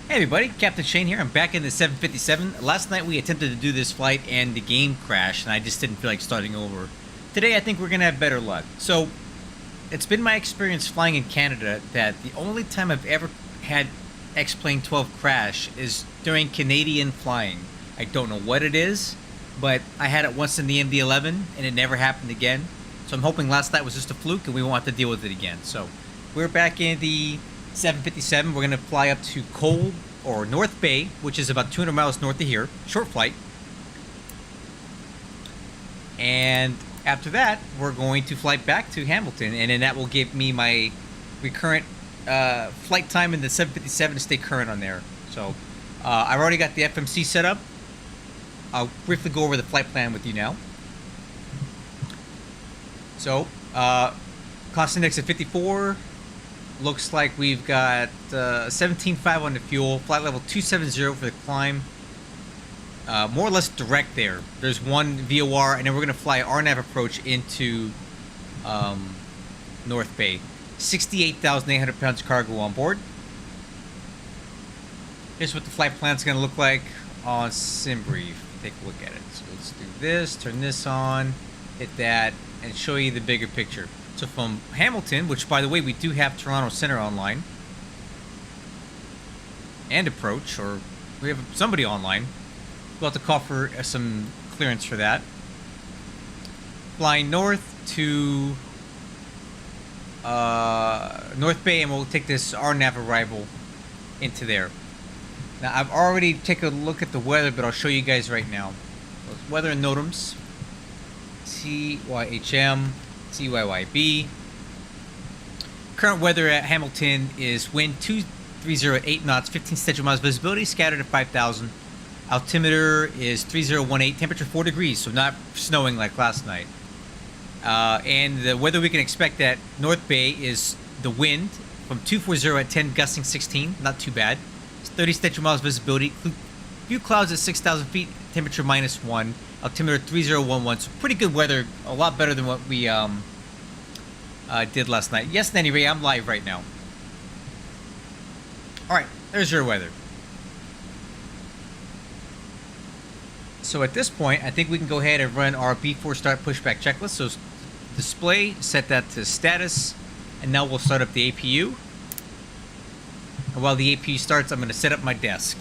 Hey everybody, Captain Shane here. I'm back in the 757. Last night we attempted to do this flight and the game crashed and I just didn't feel like starting over. Today I think we're going to have better luck. So, it's been my experience flying in Canada that the only time I've ever had X-Plane 12 crash is during Canadian flying. I don't know what it is, but I had it once in the MD-11 and it never happened again. So I'm hoping last night was just a fluke and we won't have to deal with it again. So, we're back in the 757. We're going to fly up to Cole or North Bay, which is about 200 miles north of here. Short flight. And after that, we're going to fly back to Hamilton, and then that will give me my recurrent flight time in the 757 to stay current on there. So I've already got the FMC set up. I'll briefly go over the flight plan with you now. So cost index of 54. Looks like we've got 17.5 on the fuel, flight level 270 for the climb. More or less direct there. There's one VOR, and then we're going to fly RNAV approach into North Bay. 68,800 pounds of cargo on board. Here's what the flight plan's going to look like on SimBrief. Take a look at it. So let's do this, turn this on, hit that, and show you the bigger picture. So from Hamilton, which by the way we do have Toronto Center online, and approach, or we have somebody online. We'll have to call for some clearance for that. Flying north to North Bay, and we'll take this RNAV arrival into there. Now I've already taken a look at the weather, but I'll show you guys right now. Weather and NOTAMs. YHM. YYB. Current weather at Hamilton is wind 2308 knots, 15 statute miles, visibility scattered at 5,000. Altimeter is 3018, temperature 4 degrees, so not snowing like last night. And the weather we can expect at North Bay is the wind from 240 at 10, gusting 16, not too bad. It's 30 statute miles visibility, few clouds at 6,000 feet, temperature -1. Altimeter 3011, so pretty good weather, a lot better than what we did last night. Yes, at any rate, I'm live right now. Alright, there's your weather. So at this point, I think we can go ahead and run our before start pushback checklist. So display, set that to status, and now we'll start up the APU. And while the APU starts, I'm going to set up my desk.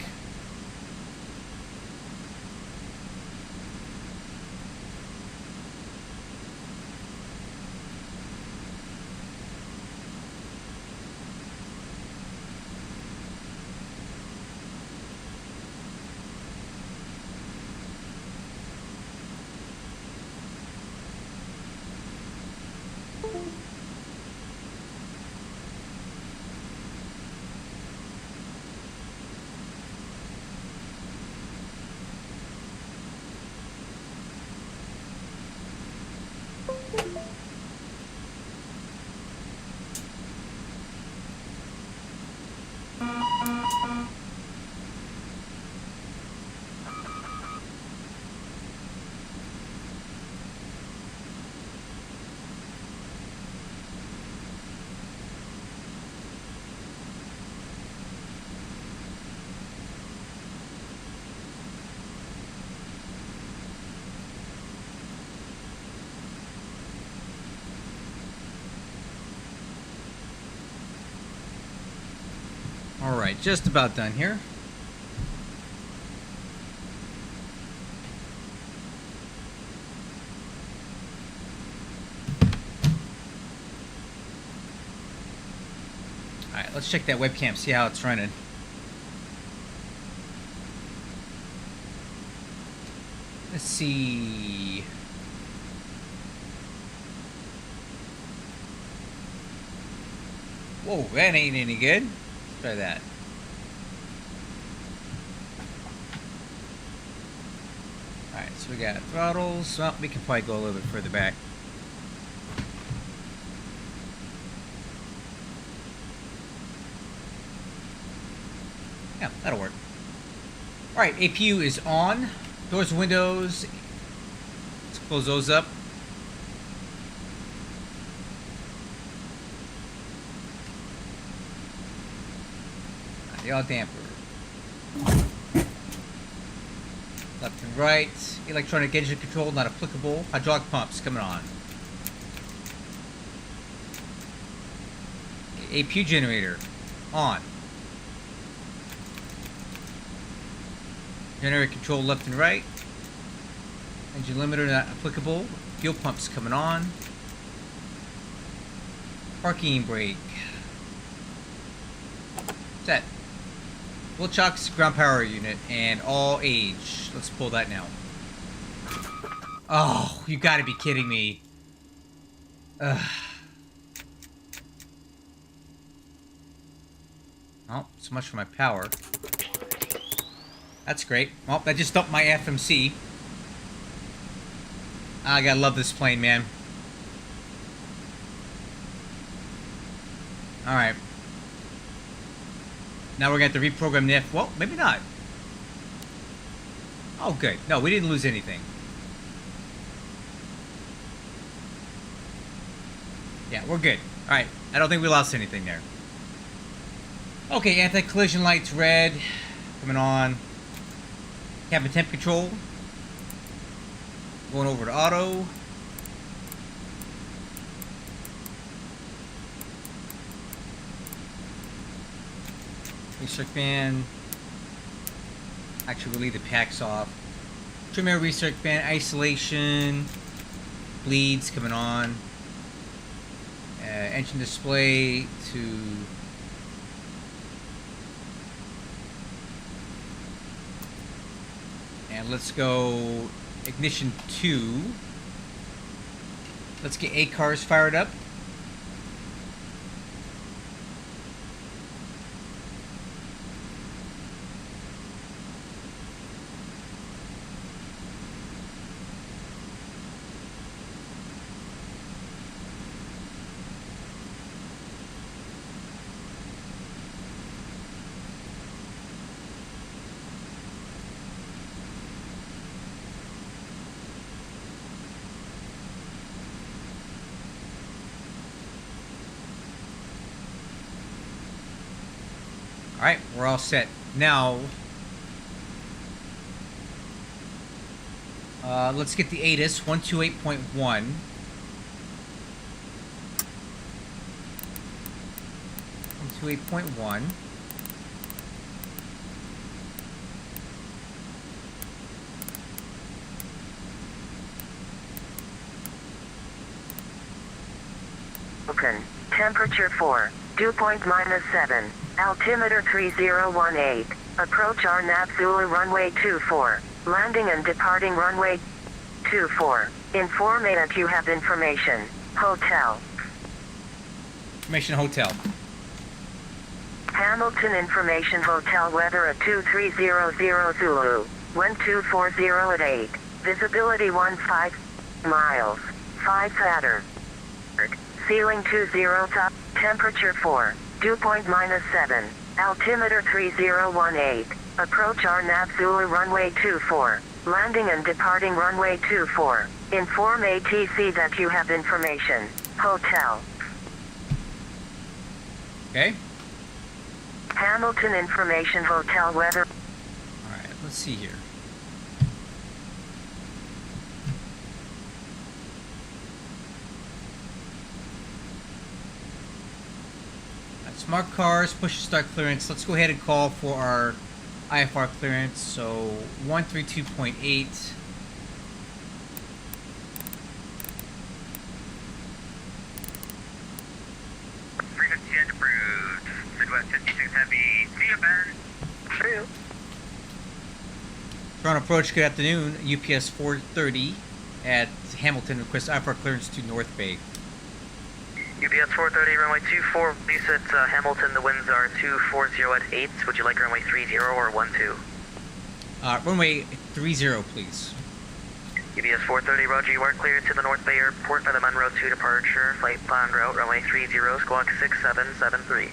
Alright, just about done here. Alright, let's check that webcam, see how it's running. Let's see. Whoa, that ain't any good. Let's try that. Alright, so we got throttles. Well, we can probably go a little bit further back. Yeah, that'll work. Alright, APU is on. Doors and windows. Let's close those up. The all damper. Left and right. Electronic engine control not applicable. Hydraulic pumps coming on. APU generator on. Generator control left and right. Engine limiter not applicable. Fuel pumps coming on. Parking brake. Set. Wheel chocks, ground power unit, and all age. Let's pull that now. Oh, you gotta be kidding me. Ugh. Oh, so much for my power. That's great. Well, that just dumped my FMC. I gotta love this plane, man. Alright. Now we're gonna have to reprogram the well, maybe not. Oh, good. No, we didn't lose anything. Yeah, we're good. Alright, I don't think we lost anything there. Okay, anti-collision lights red. Coming on. Cabin temp control. Going over to auto. Restrict fan. Actually, we'll leave the packs off. Trim air restrict fan. Isolation. Bleeds coming on. Engine display to. And let's go ignition 2. Let's get 8 cars fired up. Alright, we're all set. Now, let's get the ASUS 128.1. 128.1. Open. Temperature 4. Dew point -7. Altimeter 3018. Approach RNAV Zulu runway 24. Landing and departing runway 24. Inform that you have information. Hotel. Information hotel. Hamilton Information Hotel weather at 2300 Zulu. Wind 240 at 8. Visibility 15 miles. 5 Saturn. Ceiling 20 top. Temperature 4. Dew point -7. Altimeter 3018. Approach RNAV Zulu runway 24. Landing and departing runway 24. Inform ATC that you have information. Hotel. Okay. Hamilton Information Hotel weather. Alright, let's see here. Smart cars, push to start clearance. Let's go ahead and call for our IFR clearance. So 132.8. Approved. Midwest 56 Heavy. See you, Ben. True. Toronto approach, good afternoon. UPS 430 at Hamilton, request IFR clearance to North Bay. UPS 430, runway 24, Lisa at Hamilton, the winds are 240 at 8. Would you like runway 30 or 12? Runway 30, please. UPS 430, roger, you are cleared to the North Bay Airport for the Monroe 2 departure. Flight plan route, runway 30, squawk 6773.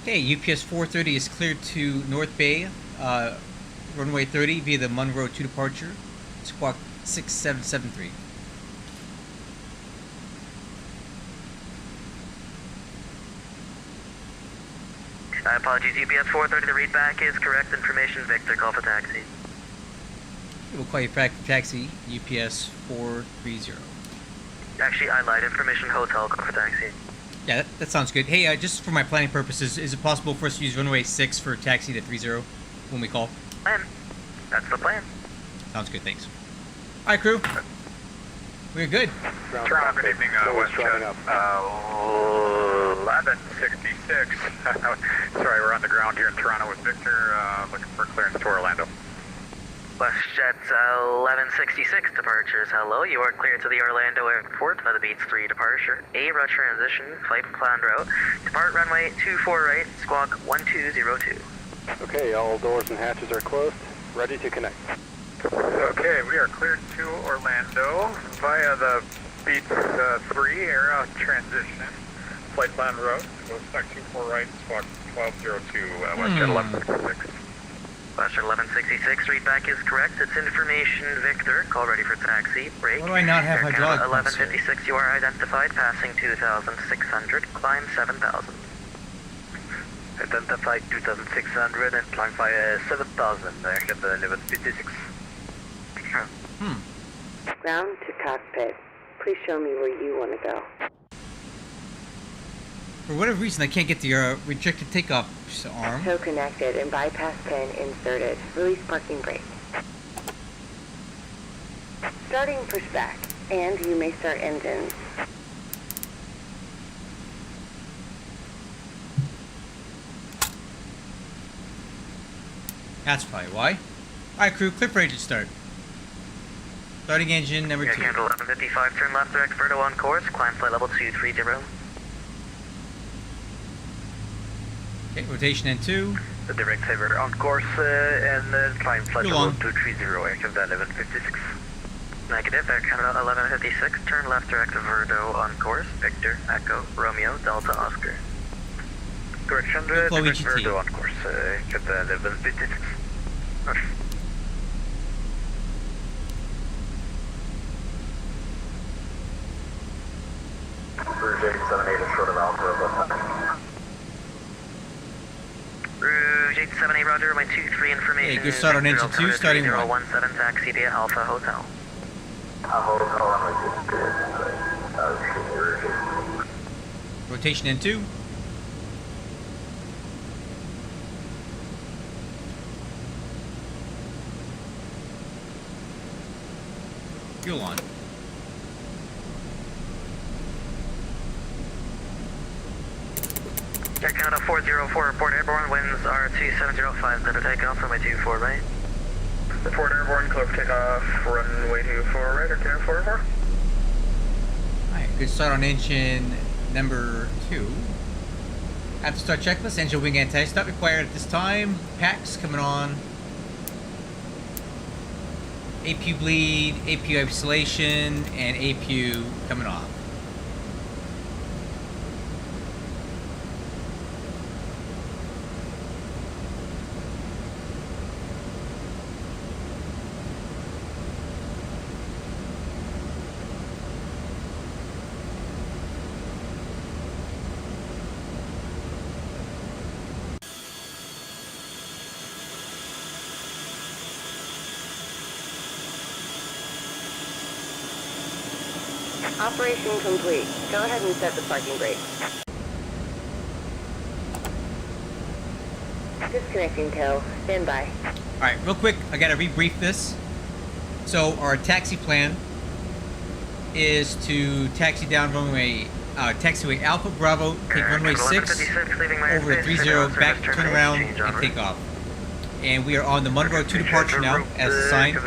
Okay, UPS 430 is cleared to North Bay, runway 30 via the Monroe 2 departure, squawk 6773. Apologies, UPS 430, the readback is correct. Information, Victor, call for taxi. We'll call you back for taxi, UPS 430. Actually, I lied. Information, hotel, call for taxi. Yeah, that sounds good. Hey, just for my planning purposes, is it possible for us to use runway 6 for taxi to 30 when we call? Plan. That's the plan. Sounds good, thanks. All right, crew. We're good. Toronto, good evening, WestJet. 1166. Sorry, we're on the ground here in Toronto with Victor, looking for clearance to Orlando. WestJet's 1166 departures. Hello, you are clear to the Orlando airport by the Beats 3 departure. ARA transition, flight planned route. Depart runway 24 right, squawk 1202. Okay, all doors and hatches are closed. Ready to connect. Okay, we are cleared to Orlando via the Beats 3 era transition. Flight plan route, go stack 24 right, squawk 1202, WestJet 1166. WestJet 1166, readback is correct. It's information, Victor. Call ready for taxi. Break. Why do I not have Air hydraulic Canada pumps here? 1156, you are identified, passing 2,600, climb 7,000. Identified 2,600 and climb via 7,000, Air Canada 1156. Ground to cockpit. Please show me where you want to go. For whatever reason, I can't get the rejected takeoff arm. Tow connected and bypass pin inserted. Release parking brake. Starting pushback, and you may start engines. That's probably why. All right, crew, clear for engine start. Starting engine number 2. Air Canada 1155, turn left direct Verto on course, climb flight level 230. Okay, rotation N2. The direct saver on course and climb flight Go level on. 230, Air Canada 1156. Negative, Air Canada 1156, turn left direct Verto on course, Victor, Echo, Romeo, Delta, Oscar. Correction, direct YHT. Verto on course, Air Canada 1156. Rouge 878 is short of Alpha. Rouge 878, roger, my 2-3 information. Hey, good start on engine 2, starting 1. 3017, taxi via Alpha Hotel. Rotation N2. Fuel on. Air Canada 404, report airborne, winds are 2705, clear for takeoff, runway 24 right. Report airborne, clear for takeoff, runway 24 right, Air Canada 404. Alright, good start on engine number 2. After start checklist, engine wing anti-stop required at this time. Packs coming on. APU bleed, APU isolation, and APU coming off. Operation complete. Go ahead and set the parking brake. Disconnecting tow. Stand by. Alright, real quick, I gotta rebrief this. So, our taxi plan is to taxi down runway, taxiway Alpha Bravo, take runway 6 over to 30, back, turn around, and take off. And we are on the Motherboard 2 departure now, as assigned.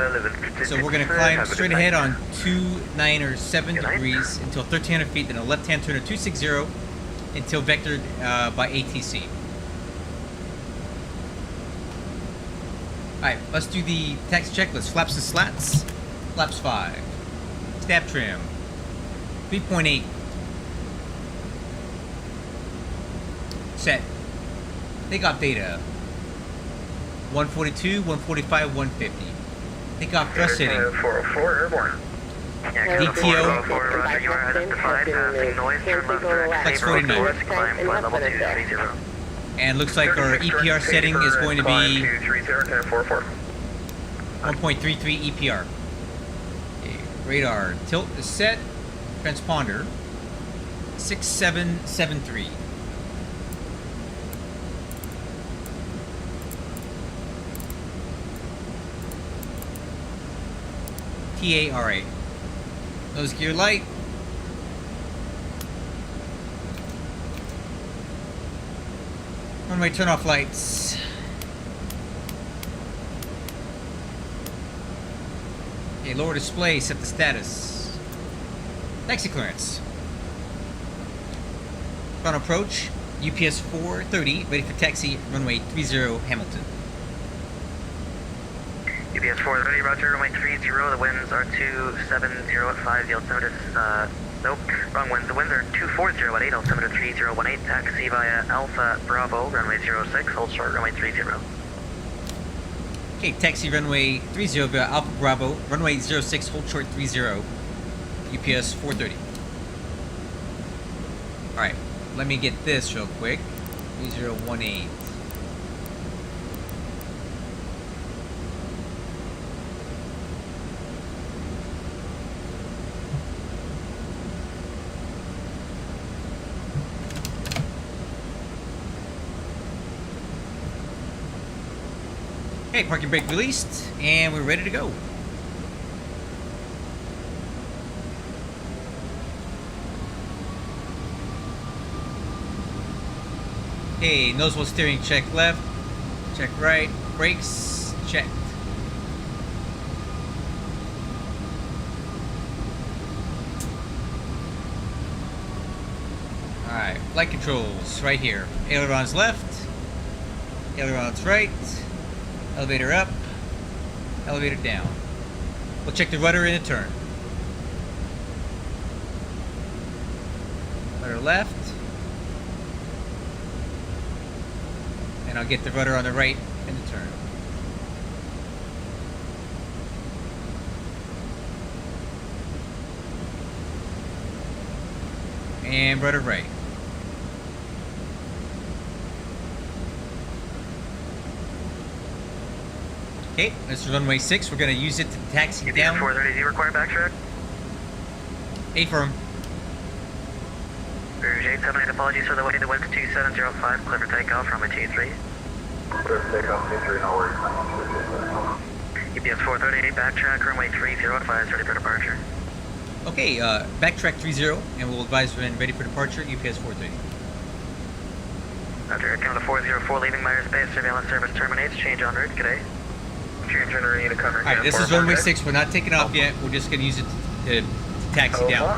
So we're going to climb straight ahead on 297 degrees until 1,300 feet, then a left-hand turn of 260 until vectored by ATC. Alright, let's do the taxi checklist. Flaps and slats. Flaps 5. Stab trim. 3.8. Set. Takeoff data. 142, 145, 150. Takeoff thrust setting. 404 airborne. DTO. 404, roger, you are identified, passing noise, turn left direct, Flex saver on 49. course, climb flight level 230. And looks like our EPR setting is going to be 1.33 EPR. Okay, radar tilt is set. Transponder 6773. TARA. Nose gear light. Runway turn off lights. Okay, lower display, set the status. Taxi clearance. Front approach, UPS 430, ready for taxi, runway 30 Hamilton. UPS 430, roger, runway 30, the winds are 270 at 5, the altimeter is, nope, wrong winds, the winds are 240 at 8, altimeter 3018, taxi via Alpha Bravo, runway 06, hold short, runway 30. Okay, taxi runway 30 via Alpha Bravo, runway 06, hold short 30, UPS 430. Alright, let me get this real quick. 3018. Okay, parking brake released, and we're ready to go. Okay, nozzle steering check left, check right, brakes checked. Alright, flight controls right here. Ailerons left, ailerons right, elevator up, elevator down. We'll check the rudder in a turn. Rudder left. And I'll get the rudder on the right in the turn. And rudder right. Okay, this is runway 6. We're going to use it to taxi down. 430, do you require backtrack? A firm. Rouge 878, apologies for the wait. The wind's 2705, clear for takeoff, runway 23. Clear for takeoff, 23, no worries. UPS 438, backtrack, runway 30, ready for departure. Okay, backtrack 30, and we'll advise when ready for departure, UPS 430. After count of 404, leaving Myers Base, surveillance service terminates, change en route, g'day. Change in ready to cover. Alright, this is runway 6. We're not taking off yet. We're just going to use it to taxi down.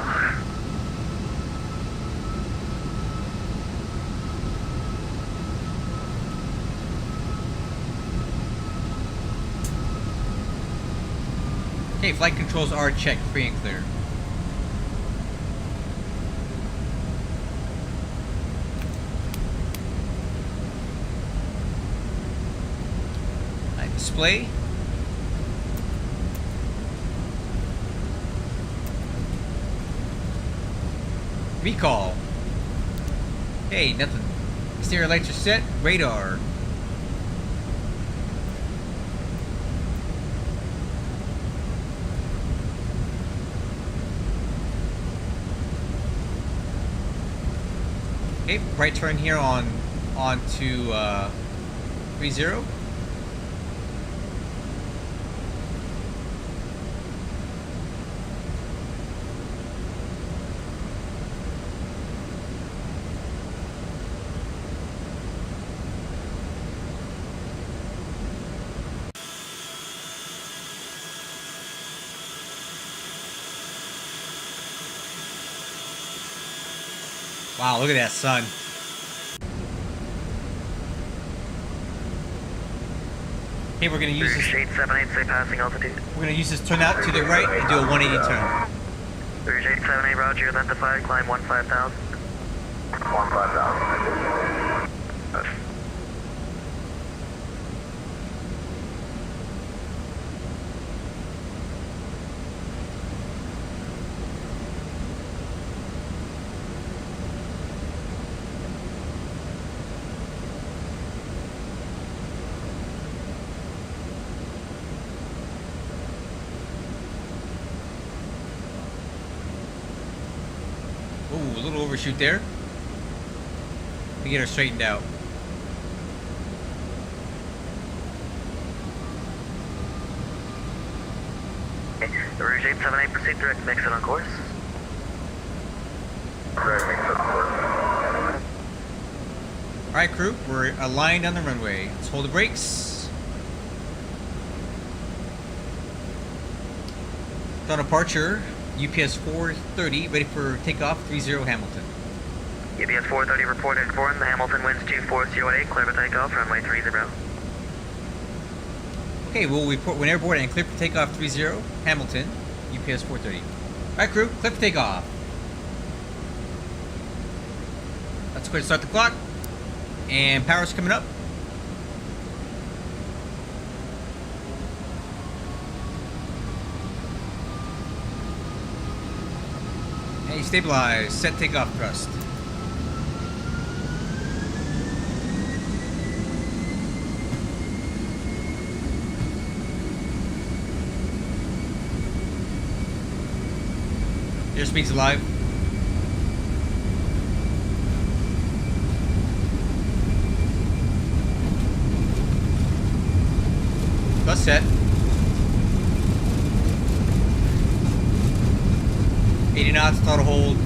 Okay, flight controls are checked, free and clear. Display. Recall. Hey, nothing. Exterior lights are set. Radar. Okay, right turn here on to 30. Wow, look at that sun. Okay, we're gonna use this. 878, say passing altitude. We're gonna use this turn out to the right and do a 180 turn. Rouge 878, roger, identified, climb 15,000. 15,000. a little overshoot there. We get her straightened out. Rouge 878, proceed direct exit on course. Direct exit on course. Alright, crew, we're aligned on the runway. Let's hold the brakes. On departure, UPS 430, ready for takeoff, 30 Hamilton. UPS 430 reported informed. The Hamilton winds 24018, clear for takeoff, runway 30. Okay, we'll report when airborne and clear for takeoff, 30 Hamilton, UPS 430. Alright, crew, clear for takeoff. Let's go ahead and start the clock. And power's coming up. Hey, stabilize. Set takeoff thrust. Airspeed's alive. Thrust set. 80 knots, throttle hold.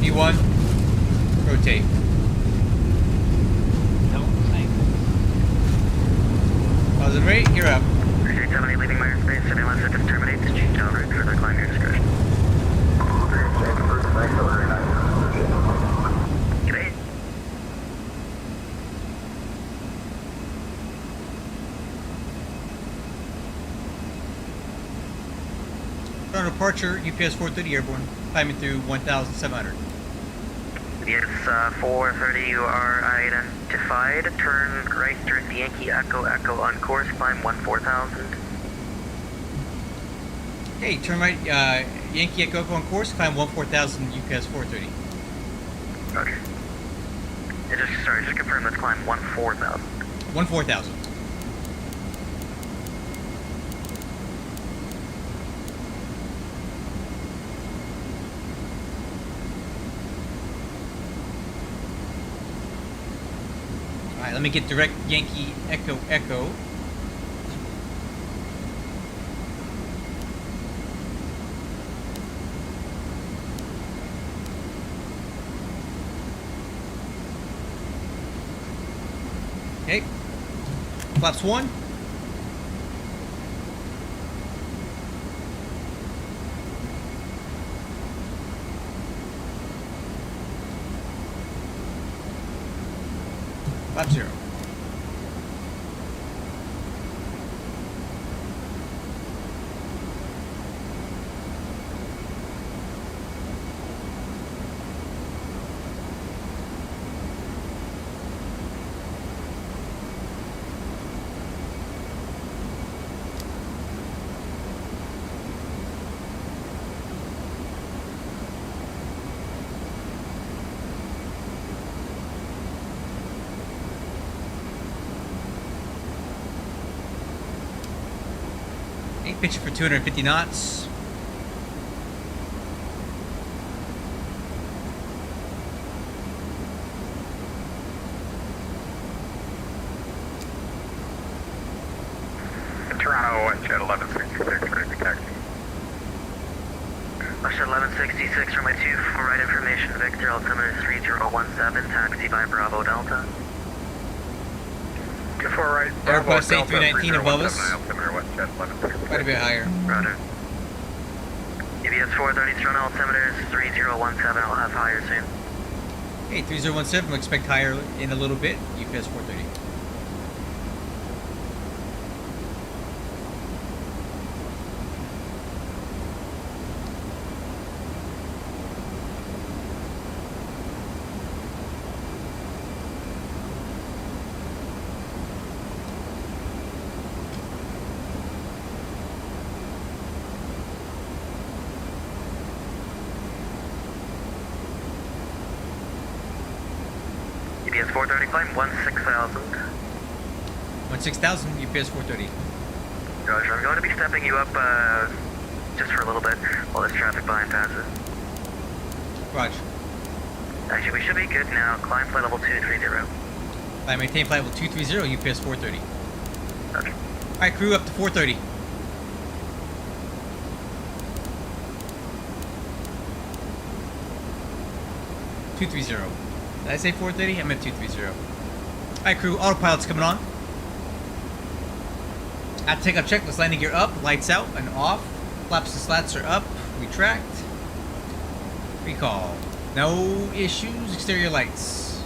V1. Rotate. Positive rate, you're up. Rouge 878 leaving my airspace, setting left surface terminates, change down route, further climb your discretion. G'day. On departure, UPS 430 airborne, climbing through 1,700. Yes, 430, you are identified. Turn right direct Yankee Echo Echo on course, climb 14,000. Hey, turn right, Yankee Echo on course, climb 14,000 UPS 430. Okay. Just confirm that's climb 14,000. 14,000. Alright, let me get direct Yankee Echo Echo. Okay. Flaps 1. Flap 0. Pitch for 250 knots. Toronto, Jet 1166, ready for taxi. Jet 1166, runway 2 for right information, Victor, altimeter 3017, taxi by Bravo Delta. 24 right, Airbus Delta, A319 above us. 3017, altimeter West Jet 1166. Quite a bit higher. Roger. UBS 430, run altimeter 3017, I'll have higher soon. Hey, 3017, we'll expect higher in a little bit. UPS 430. UBS 430, climb 16,000. 16,000, UPS 430. Roger, I'm going to be stepping you up just for a little bit while this traffic line passes. Roger. Actually, we should be good now. Climb flight level 230. I maintain flight level 230, UPS 430. Roger. Alright, crew up to 430. Did I say 430? I meant 230. Alright, crew, autopilot's coming on. At to take up checklist, landing gear up, lights out and off. Flaps and slats are up, retract. Recall. No issues, exterior lights.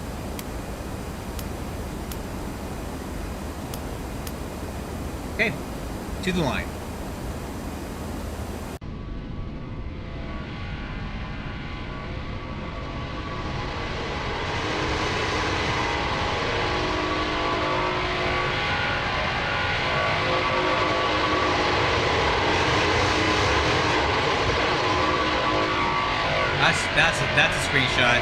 Okay, to the line. That's a screenshot.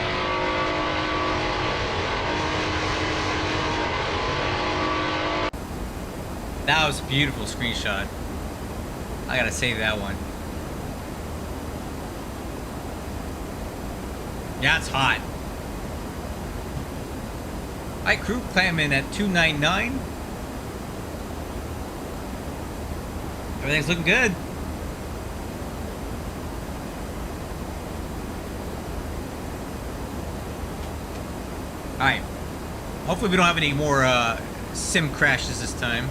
That was a beautiful screenshot. I gotta save that one. Yeah, it's hot. Alright, crew, climb in at 299. Everything's looking good. Alright. Hopefully we don't have any more sim crashes this time.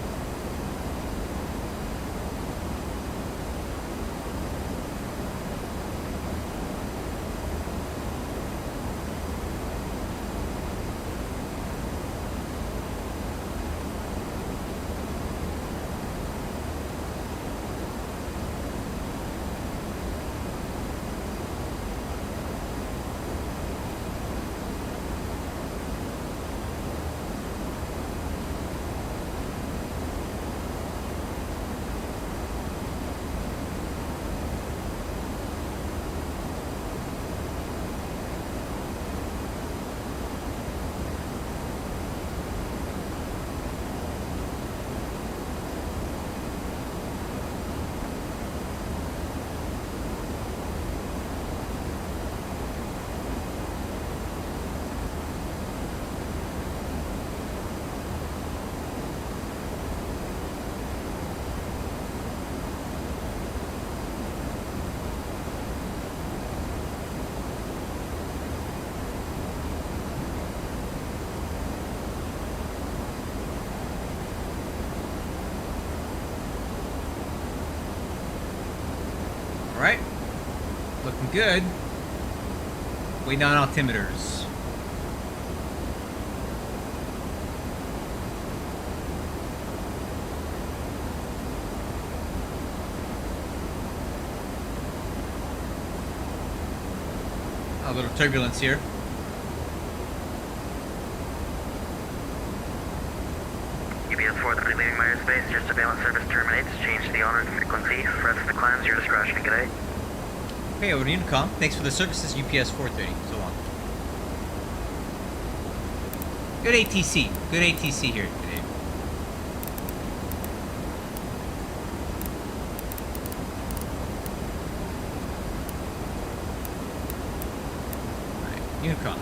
Alright. Looking good. Waiting on altimeters. A little turbulence here. UPS 430 leaving my airspace. Your surveillance service terminates. Change to the honored frequency. Rest of the climbs, your discretion. Good day. Okay, over to Unicom. Thanks for the services, UPS 430. So long. Good ATC. Good ATC here today. Alright, Unicom.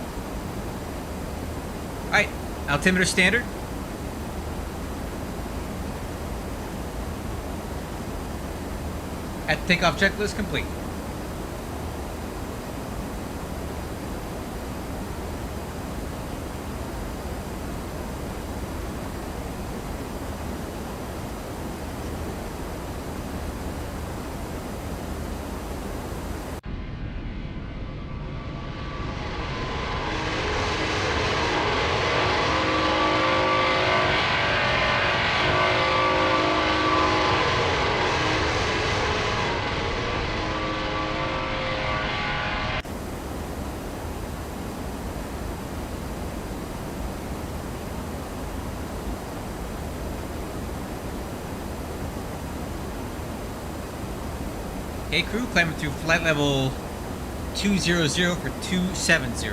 Alright, altimeter standard. At takeoff checklist complete. Okay, crew, climbing through flight level 200 for 270.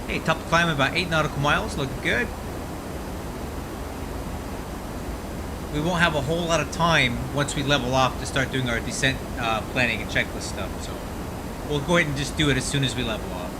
Hey, top of climb about 8 nautical miles, looking good. We won't have a whole lot of time once we level off to start doing our descent planning and checklist stuff, so we'll go ahead and just do it as soon as we level off.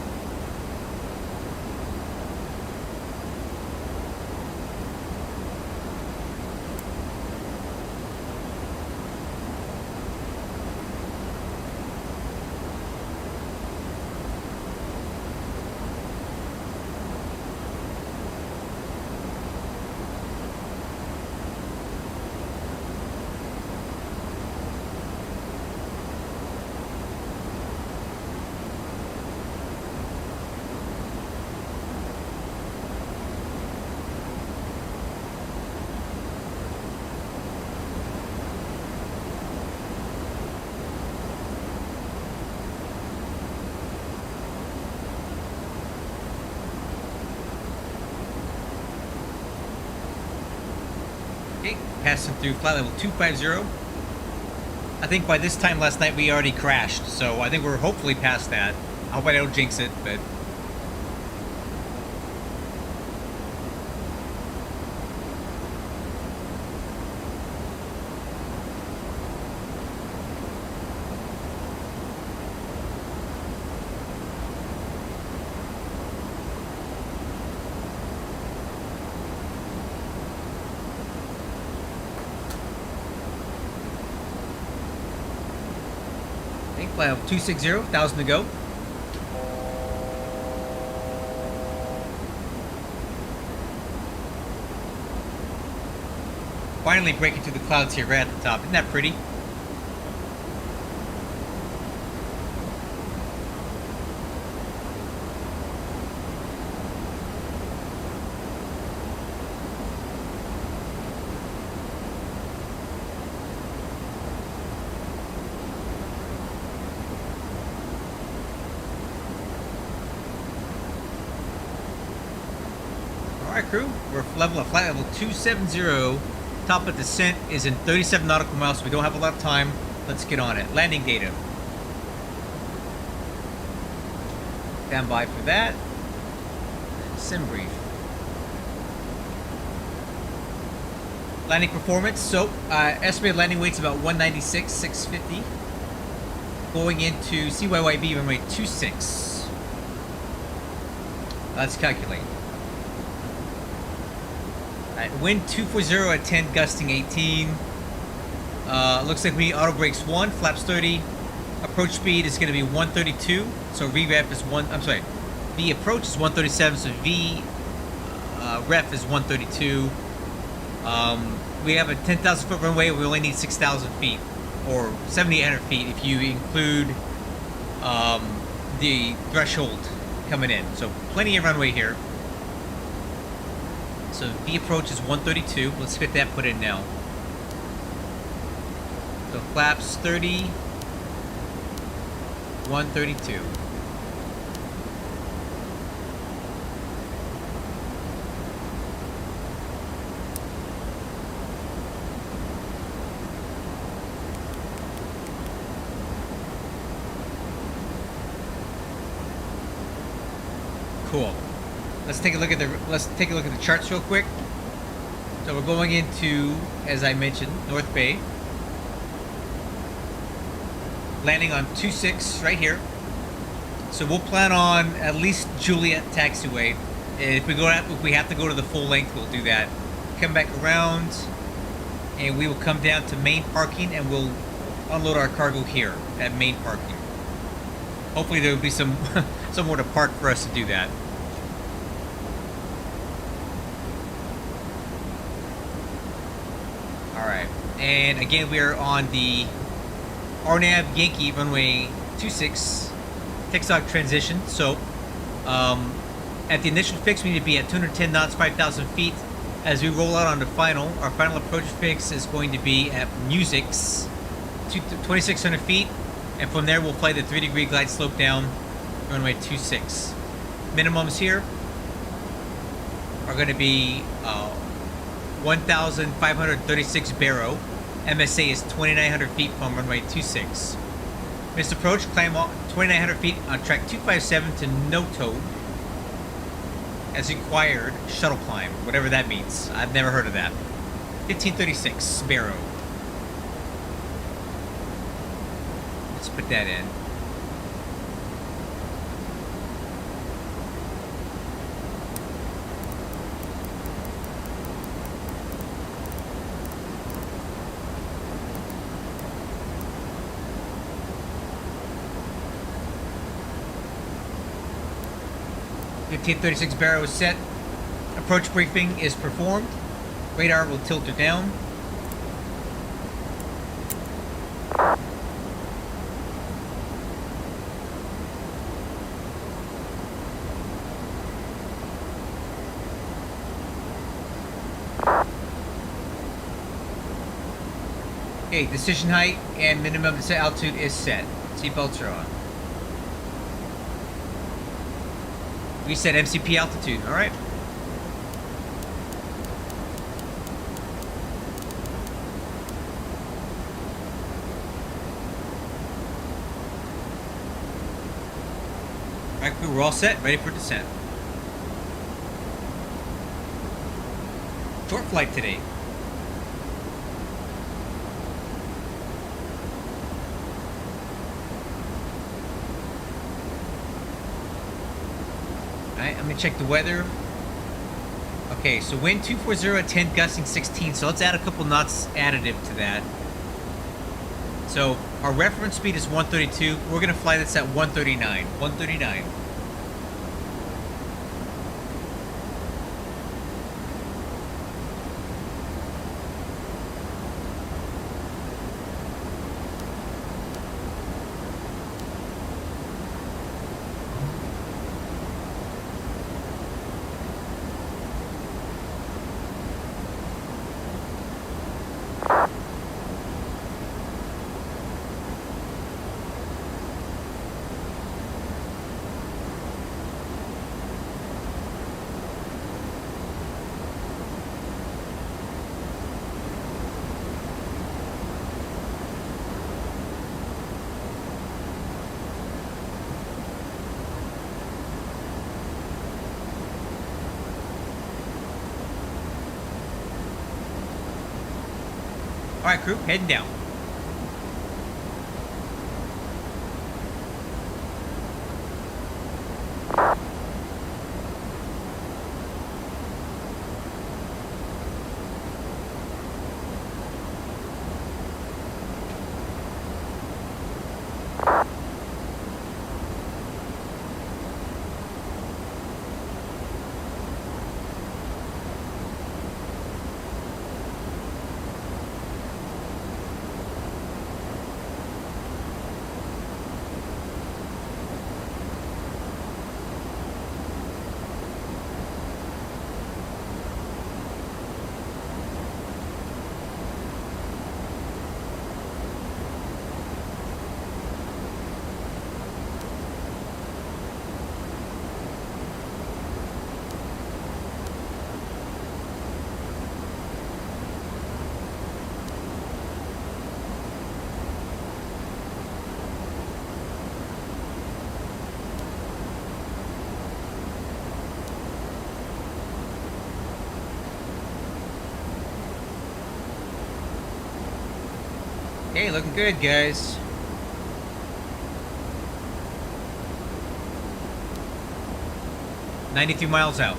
Okay, passing through flight level 250. I think by this time last night we already crashed, so I think we're hopefully past that. I hope I don't jinx it, but... flight level 260, 1,000 to go. Finally breaking through the clouds here right at the top. Isn't that pretty? Alright crew, we're flight level 270. Top of descent is in 37 nautical miles, so we don't have a lot of time. Let's get on it. Landing data. Stand by for that. Sim brief. Landing performance. So, estimated landing weight's about 196, 650. Going into CYYB runway 26. Let's calculate. Wind 240 at 10, gusting 18. Looks like we need auto brakes 1, flaps 30. Approach speed is going to be 132. So VREF is V approach is 137. So ref is 132. We have a 10,000 foot runway. We only need 6,000 feet or 7,800 feet if you include the threshold coming in. So plenty of runway here. So V approach is 132. Let's get that put in now. So flaps 30, 132. Cool. Let's take a look at the charts real quick. So we're going into, as I mentioned, North Bay. Landing on 26 right here. So we'll plan on at least Juliet taxiway. If we have to go to the full length, we'll do that. Come back around, and we will come down to main parking, and we'll unload our cargo here at main parking. Hopefully there will be somewhere to park for us to do that. Alright, and again we are on the RNAV Yankee runway 26 Texoc transition. So at the initial fix we need to be at 210 knots, 5,000 feet. As we roll out on the final, our final approach fix is going to be at Music's 2,600 feet, and from there we'll fly the 3-degree glide slope down runway 26. Minimums here are going to be 1,536 baro. MSA is 2,900 feet from runway 26. Missed approach, climb 2,900 feet on track 257 to Noto. as required shuttle climb, whatever that means. I've never heard of that. 1536 Barrow. Let's put that in. .1536 Barrow is set. Approach briefing is performed. Radar will tilt her down. Okay, decision height and minimum descent altitude is set. Seatbelts are on. Reset MCP altitude. All right. All right, cool. We're all set. Ready for descent. Short flight today. Alright, I'm gonna check the weather. Okay, so wind 240 at 10, gusting 16. So let's add a couple knots additive to that. So our reference speed is 132. We're gonna fly this at 139. 139. Alright, crew, heading down. Hey, looking good, guys. $92 miles out.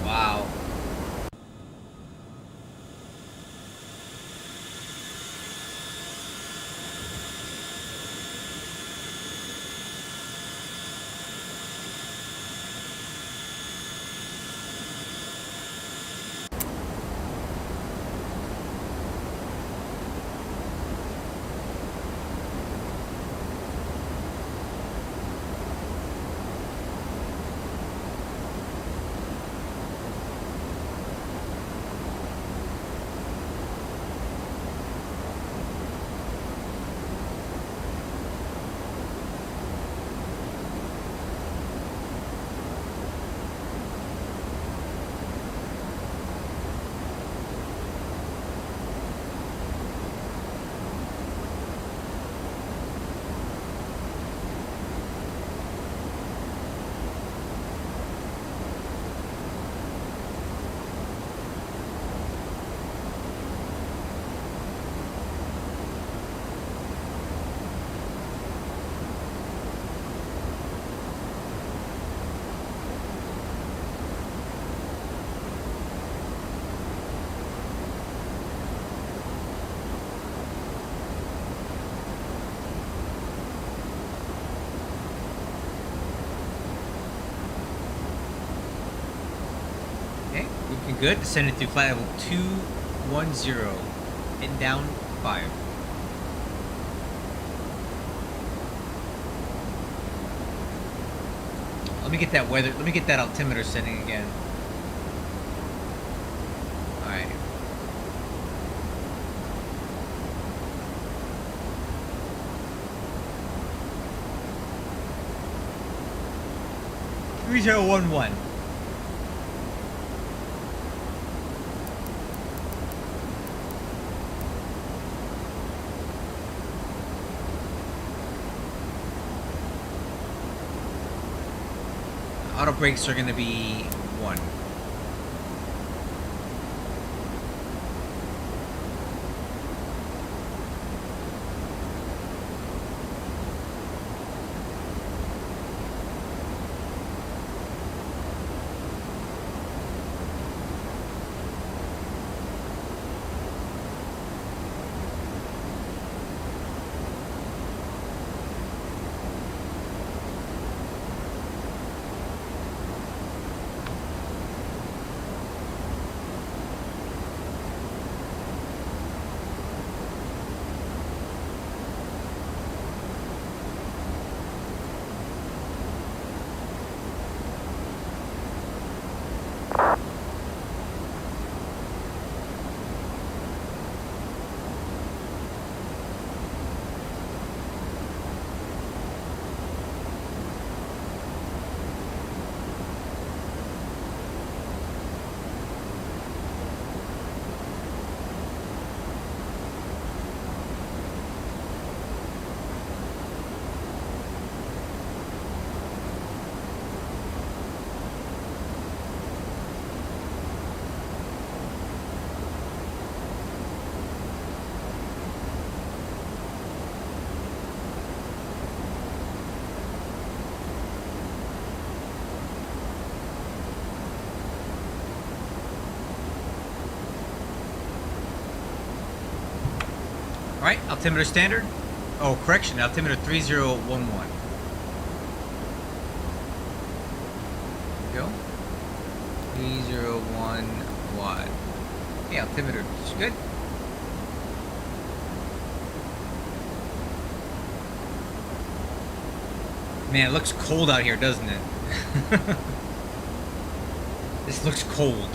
Wow. Good. Send it to flight level 210. Hitting down 5. Let me get that weather. Let me get that altimeter setting again. All right. $3011. Auto brakes are going to be 1. Alright, altimeter standard. Oh, correction, altimeter 3011. There we go. 301 watt. Okay, altimeter is good. Man, it looks cold out here, doesn't it? This looks cold.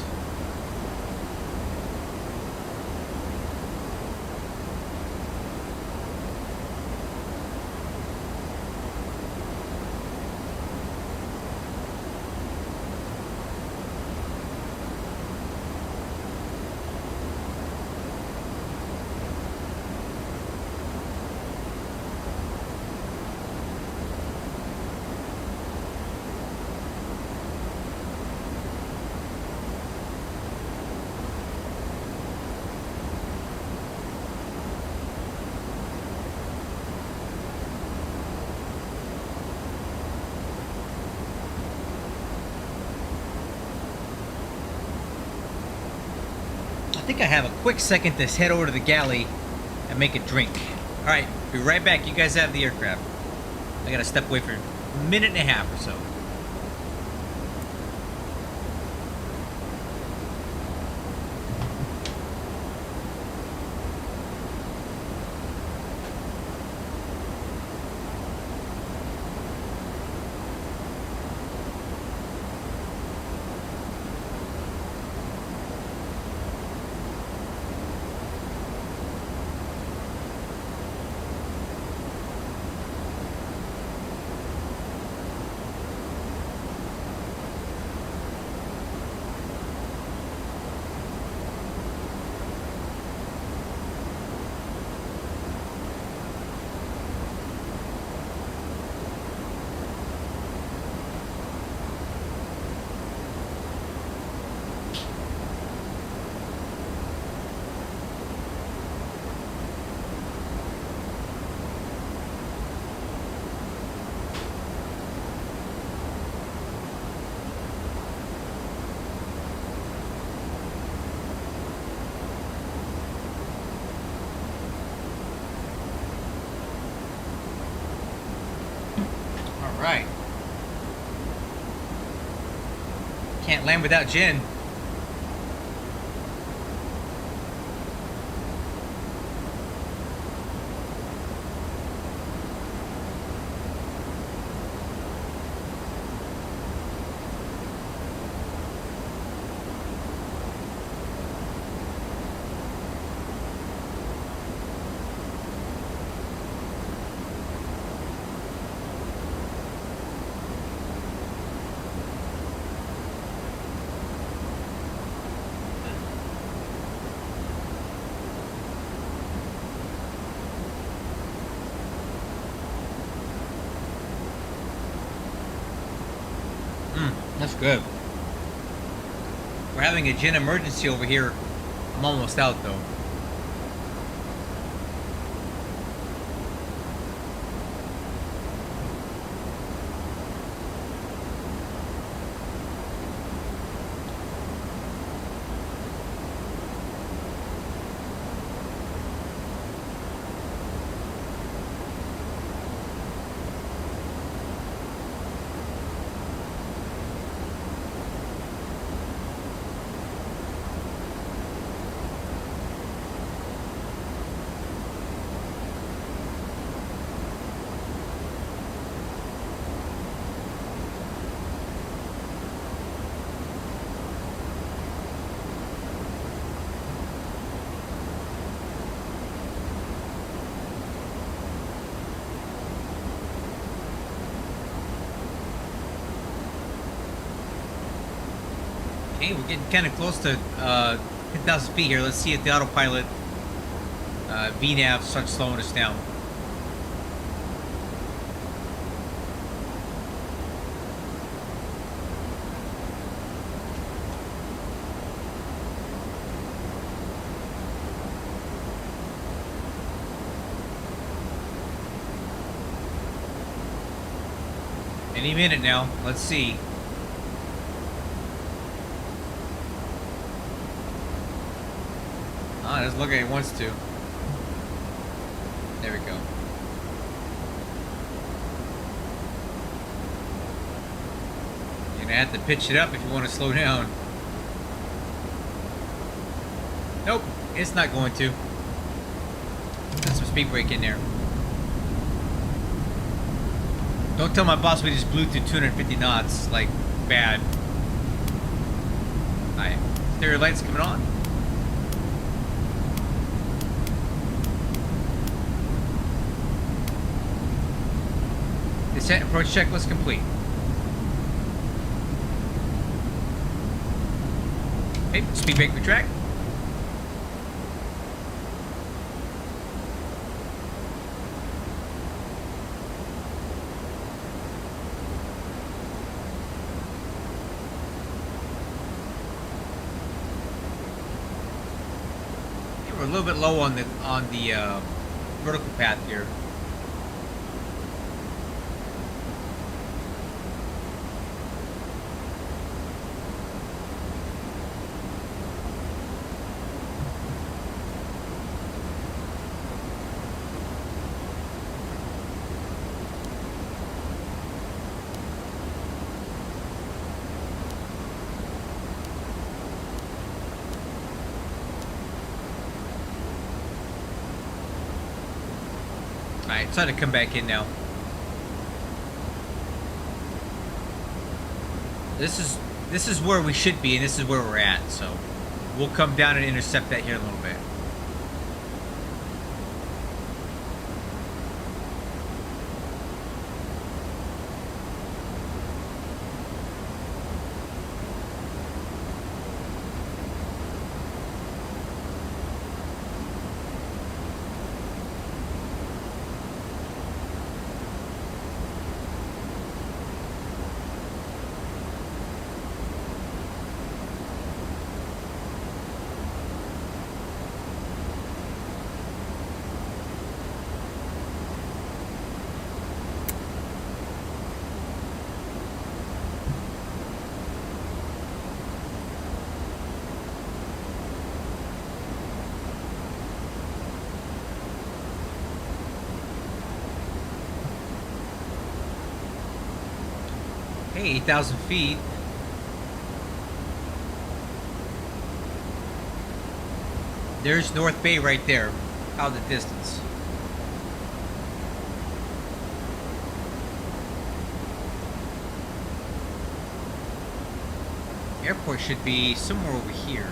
I think I have a quick second to head over to the galley and make a drink. Alright, be right back. You guys have the aircraft. I gotta step away for a minute and a half or so. Alright. Can't land without Jen. That's good. We're having a gen emergency over here. I'm almost out though. Okay, we're getting kind of close to 10,000 feet here. Let's see if the autopilot VNAV starts slowing us down. Any minute now. Let's see. Ah, it doesn't look like it wants to. There we go. You're gonna have to pitch it up if you want to slow down. Nope, it's not going to. Got some speed brake in there. Don't tell my boss we just blew through 250 knots, like, bad. Alright, stereo lights coming on. Descent approach checklist complete. Okay, speed brake retract. We're a little bit low on the vertical path here. Alright, try to come back in now. This is where we should be, and this is where we're at, so we'll come down and intercept that here in a little bit. Hey, 8,000 feet. There's North Bay right there, out in the distance. Airport should be somewhere over here.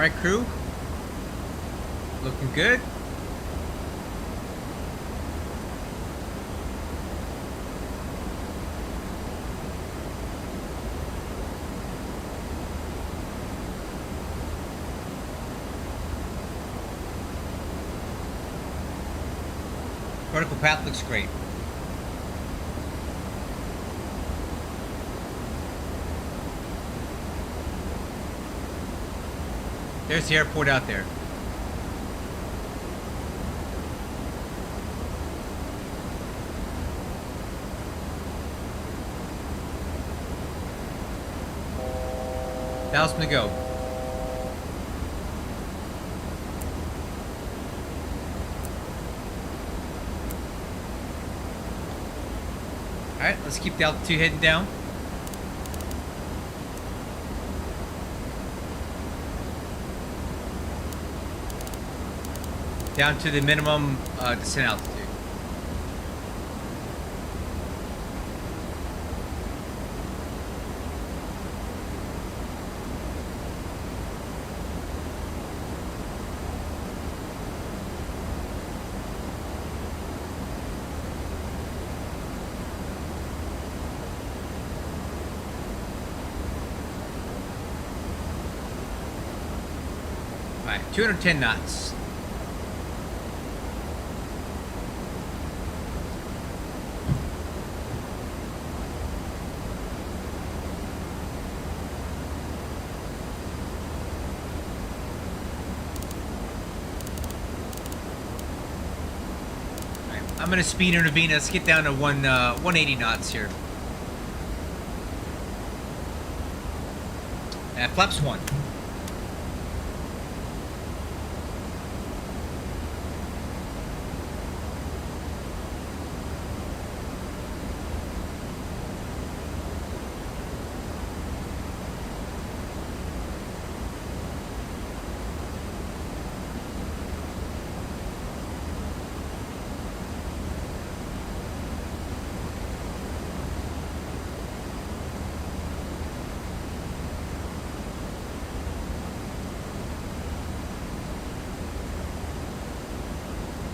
Alright, crew. Looking good. Vertical path looks great. There's the airport out there. Thousand to go. Alright, let's keep the altitude heading down. Down to the minimum descent altitude. Alright, 210 knots. I'm gonna speed intervene. Let's get down to 180 knots here. Flaps 1.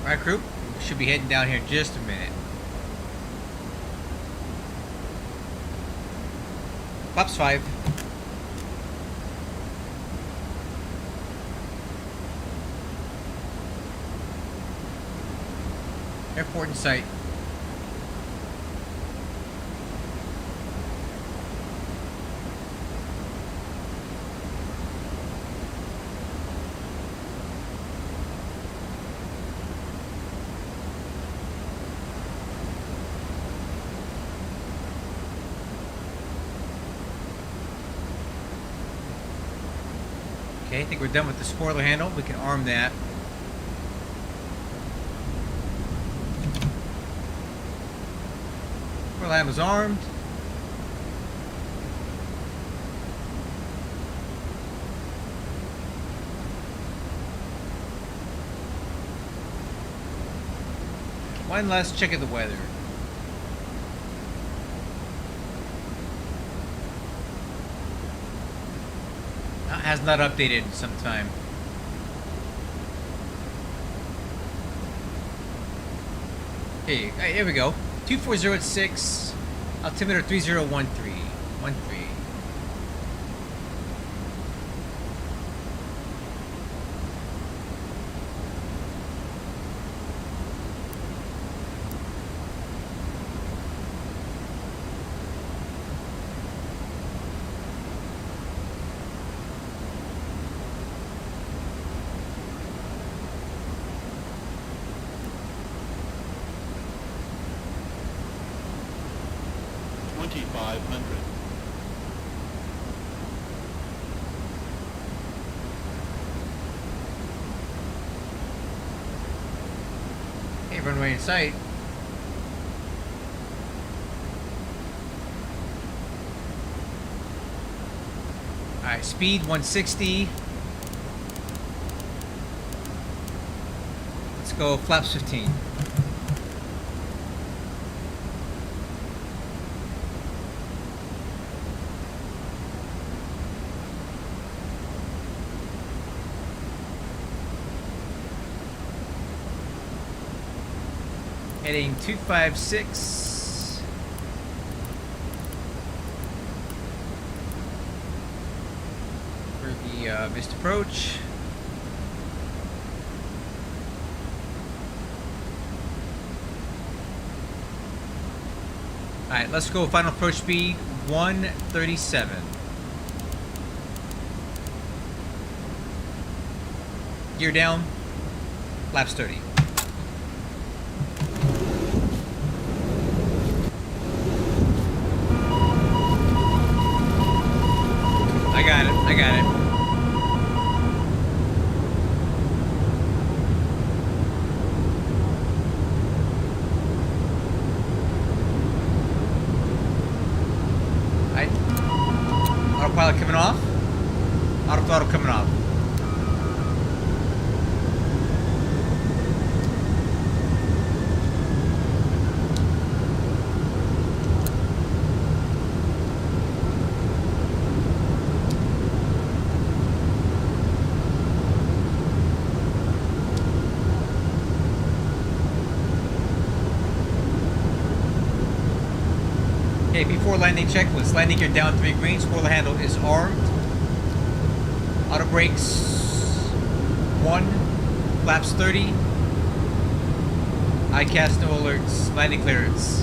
Alright, crew, we should be heading down here in just a minute. Flaps 5. Airport in sight. Okay, I think we're done with the spoiler handle. We can arm that. Spoiler handle's armed. One last check of the weather. Has not updated in some time. Okay, here we go. 24086, altimeter 3013. 13. Okay, runway in sight. Alright, speed 160. Let's go flaps 15. Heading 256. For the missed approach. Alright, let's go. Final approach speed 137. Gear down. Laps 30. I got it. I got it. Autopilot coming off. Auto throttle coming off. Okay, before landing checklist. Landing gear down 3 green. Spoiler handle is armed. Auto brakes 1. Laps 30. ICAS, no alerts. Landing clearance.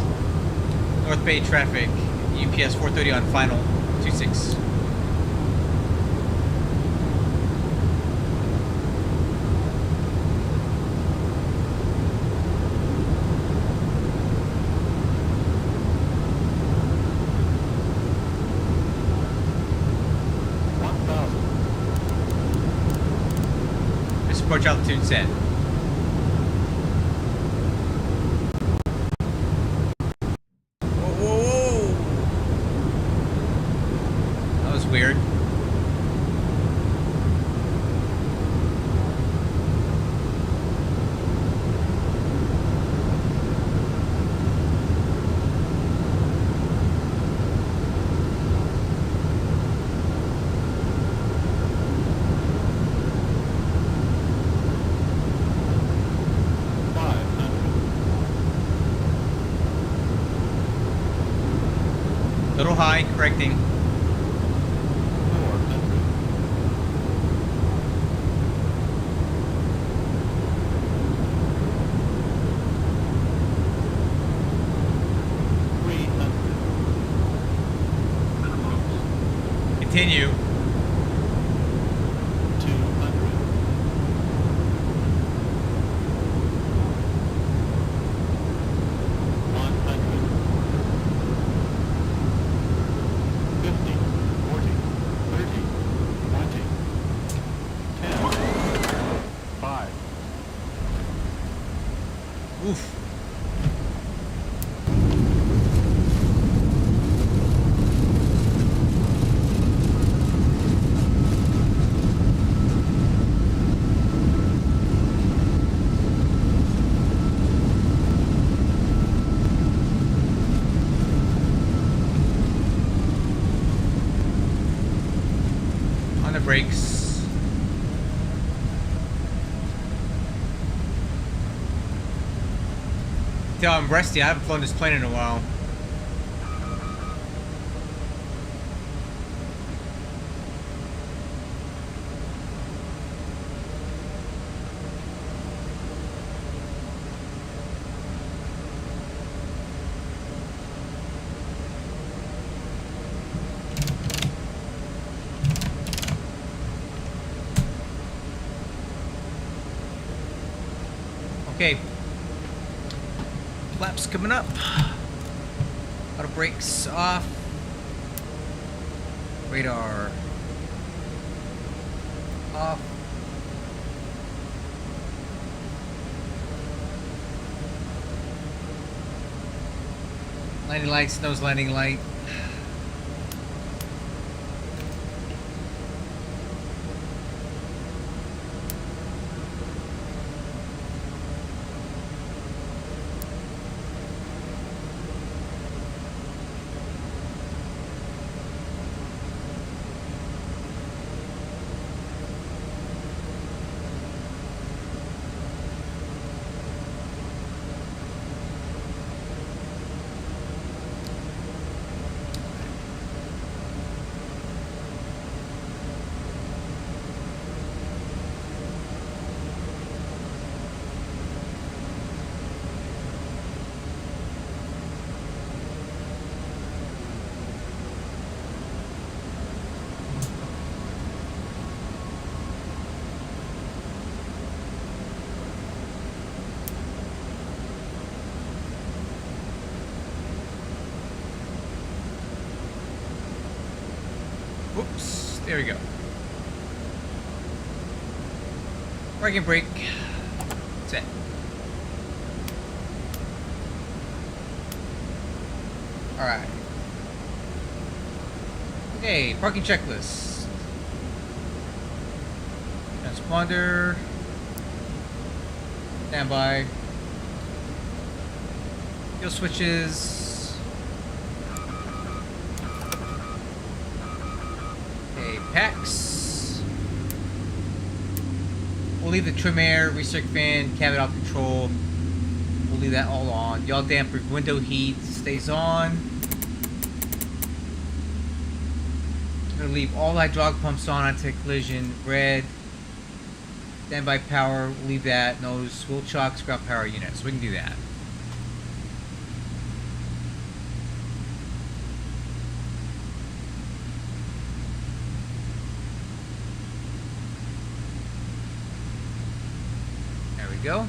North Bay traffic. UPS 430 on final 26. Approach altitude set. Whoa, whoa, whoa. That was weird. Little high, correcting. 400. Continue. 200. 50, 40, 30, 20, 10, 5. Oof. On the brakes. Tell I'm rusty. I haven't flown this plane in a while. Okay. Flaps coming up. Auto brakes off. Radar off. Landing lights, nose landing light. Whoops. There we go. Parking brake. Set. Alright. Okay, parking checklist. Transponder. Standby. Fuel switches. Okay, packs. We'll leave the trim air, recirc fan, cabin off control. We'll leave that all on. Yaw damper, window heat stays on. I'm gonna leave all hydraulic pumps on anti-collision, red. Standby power, we'll leave that. Nose, wheel chocks, ground power unit. So we can do that. There we go.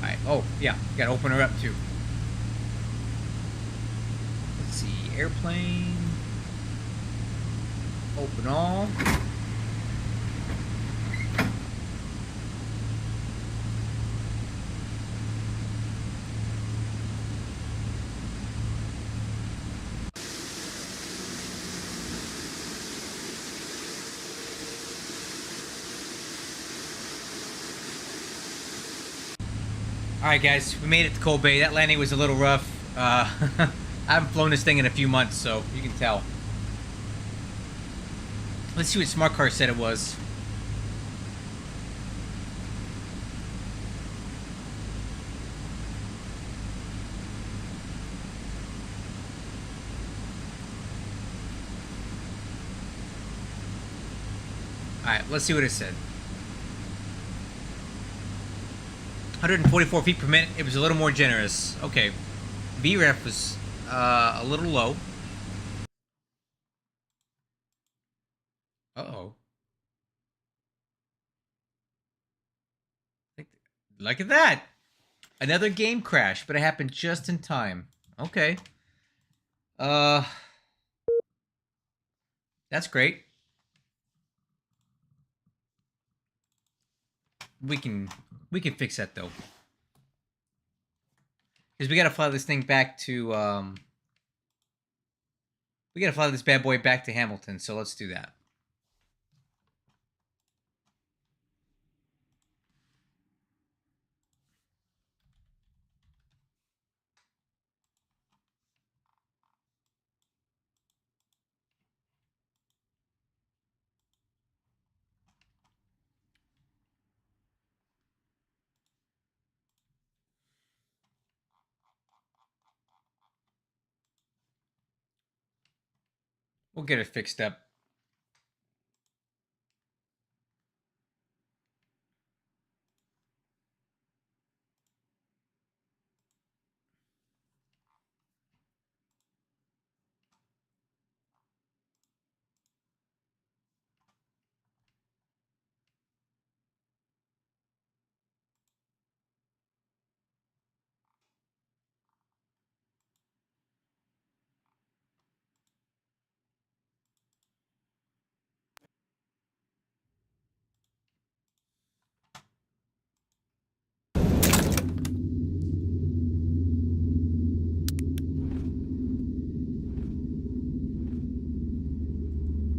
Alright, oh, yeah, gotta open her up too. Let's see, airplane. Open all. Alright guys, we made it to Cold Bay. That landing was a little rough. I haven't flown this thing in a few months, so you can tell. Let's see what Smart Car said it was. Alright, let's see what it said. 144 feet per minute. It was a little more generous. Okay. VREF was a little low. Uh-oh. Look at that! Another game crash, but it happened just in time. Okay. That's great. We can fix that though. Because we gotta fly this thing back to we gotta fly this bad boy back to Hamilton, so let's do that. We'll get it fixed up.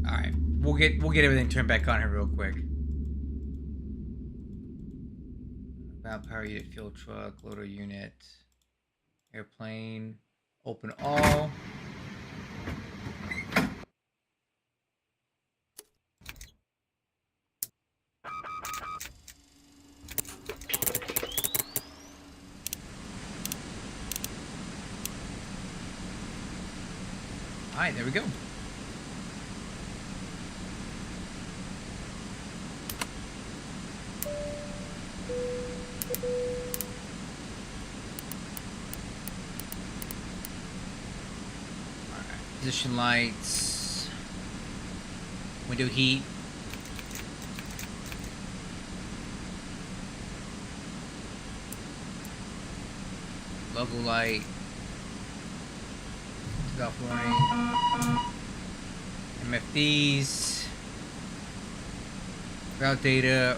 Alright. We'll get everything turned back on here real quick. Valve power unit, fuel truck, loader unit, airplane, open all. Alright, there we go. Position lights, window heat, logo light, Off warning. MFDs. Route data,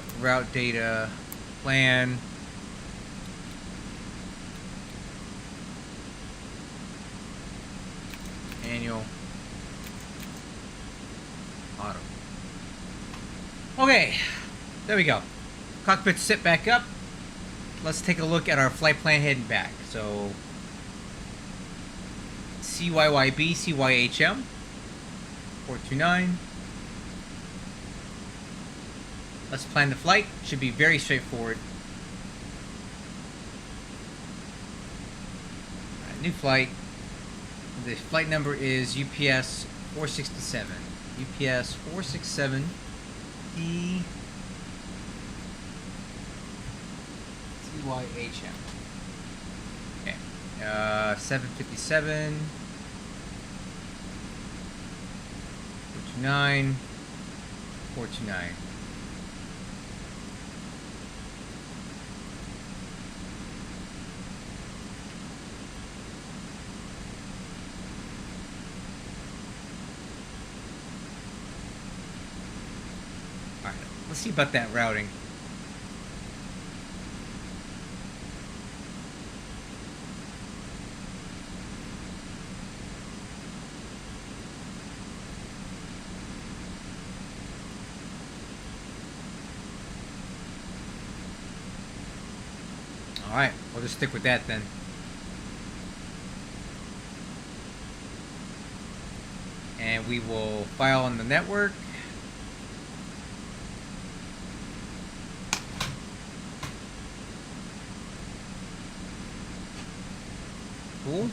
plan. Manual. Auto. Okay, there we go. Cockpit sit back up. Let's take a look at our flight plan heading back. So, CYYB, CYHM, 429. Let's plan the flight. Should be very straightforward. Alright, new flight. The flight number is UPS 467. UPS 467 E YHM. Okay. 757 429 429. Alright, let's see about that routing. Alright, we'll just stick with that then. And we will file on the network. Cool.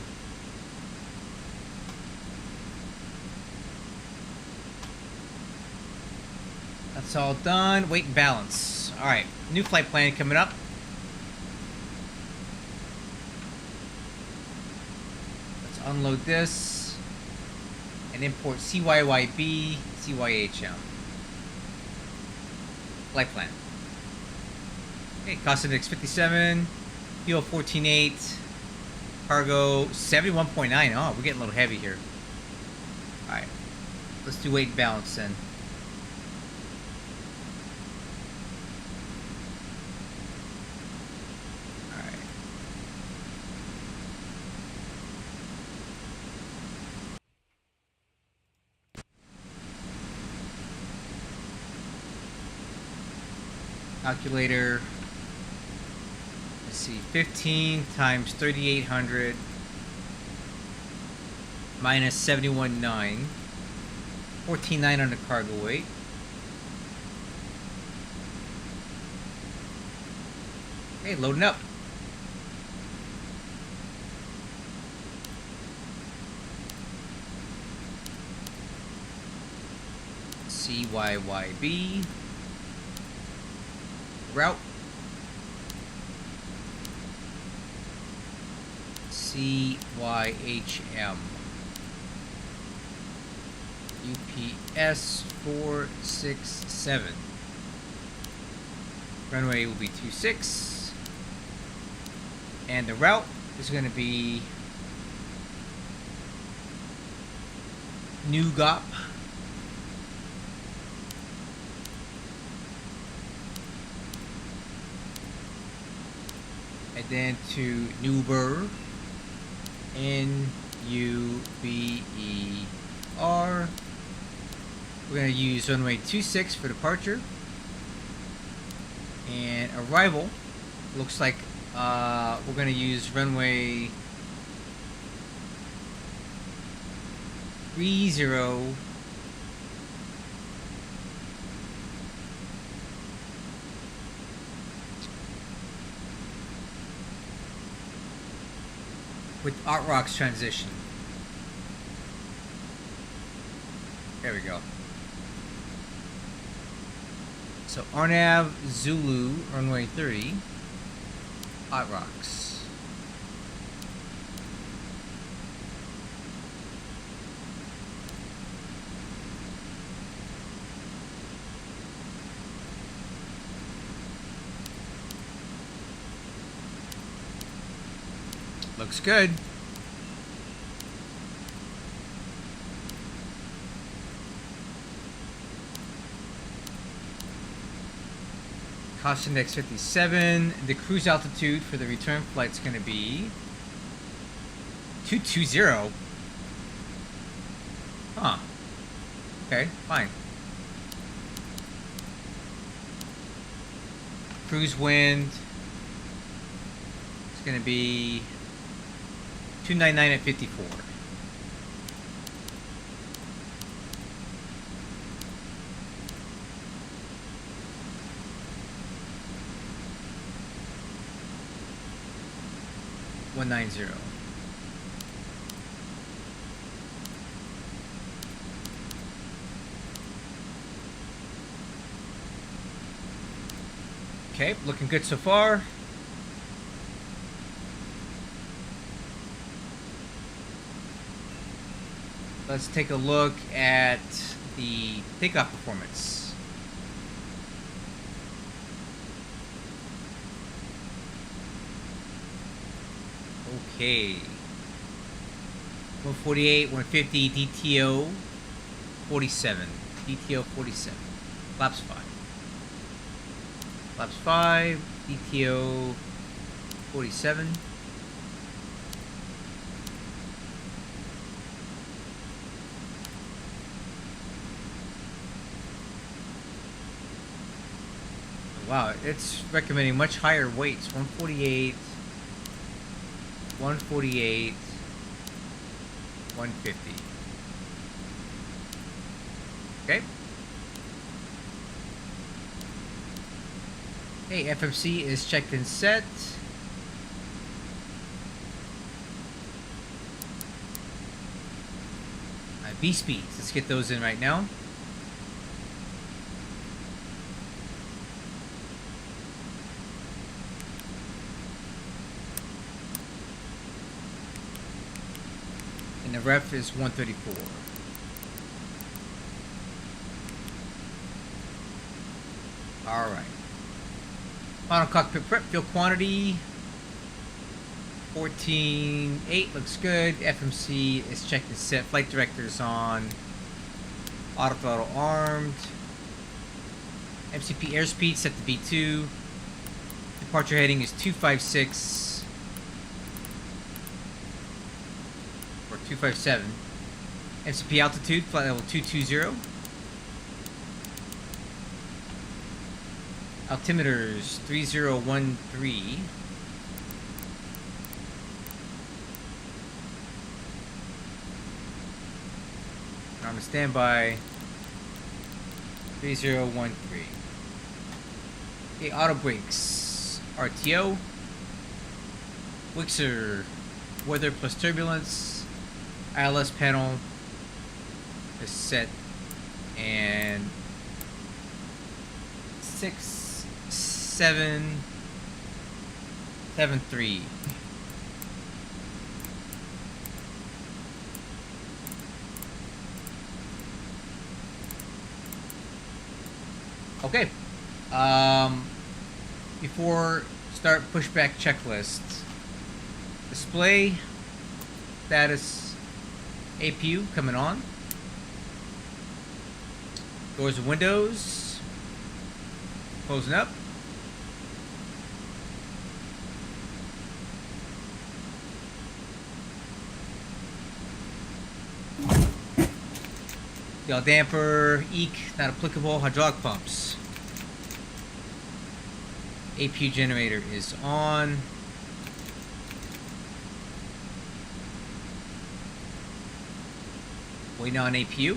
That's all done. Weight and balance. Alright, new flight plan coming up. Unload this and import CYYB, CYHM. Flight plan. Okay, cost index 57, fuel 14.8, cargo 71.9. Oh, we're getting a little heavy here. Alright, let's do weight and balance then. Calculator. Let's see, 15 times 3,800 minus 71.9. 14.9 on the cargo weight. Okay, loading up. CYYB. Route CYHM UPS 467. Runway will be 26, and the route is going to be New Gop. And then to Nuber, N-U-B-E-R. We're going to use runway 26 for departure. And arrival looks like we're going to use runway 30. With Artrock's transition. There we go. So Arnav Zulu, runway 30, Artrocks. Looks good. Cost index 57. The cruise altitude for the return flight's going to be 220. Huh. Okay, fine. Cruise wind. It's going to be 299 at 54. $190. Okay, looking good so far. Let's take a look at the takeoff performance. Okay. 148, 150, DTO 47. DTO 47. Flaps 5. Flaps 5, DTO 47. Wow, it's recommending much higher weights. 148, 148, 150. Okay. Hey, FMC is checked and set. B speeds. Let's get those in right now. And the ref is 134. All right. Final cockpit prep, fuel quantity 14.8 looks good. FMC is checked and set. Flight director is on. Auto throttle armed. MCP airspeed set to V2. Departure heading is 256 or 257. MCP altitude flight level 220. Altimeters 3013. I'm on standby 3013. Okay, auto brakes RTO. Wixer weather plus turbulence. ILS panel is set and 6773. Okay. Before start pushback checklist. Display status APU coming on. Doors and windows closing up. Yaw damper, EEC, not applicable. Hydraulic pumps. APU generator is on. Waiting on APU.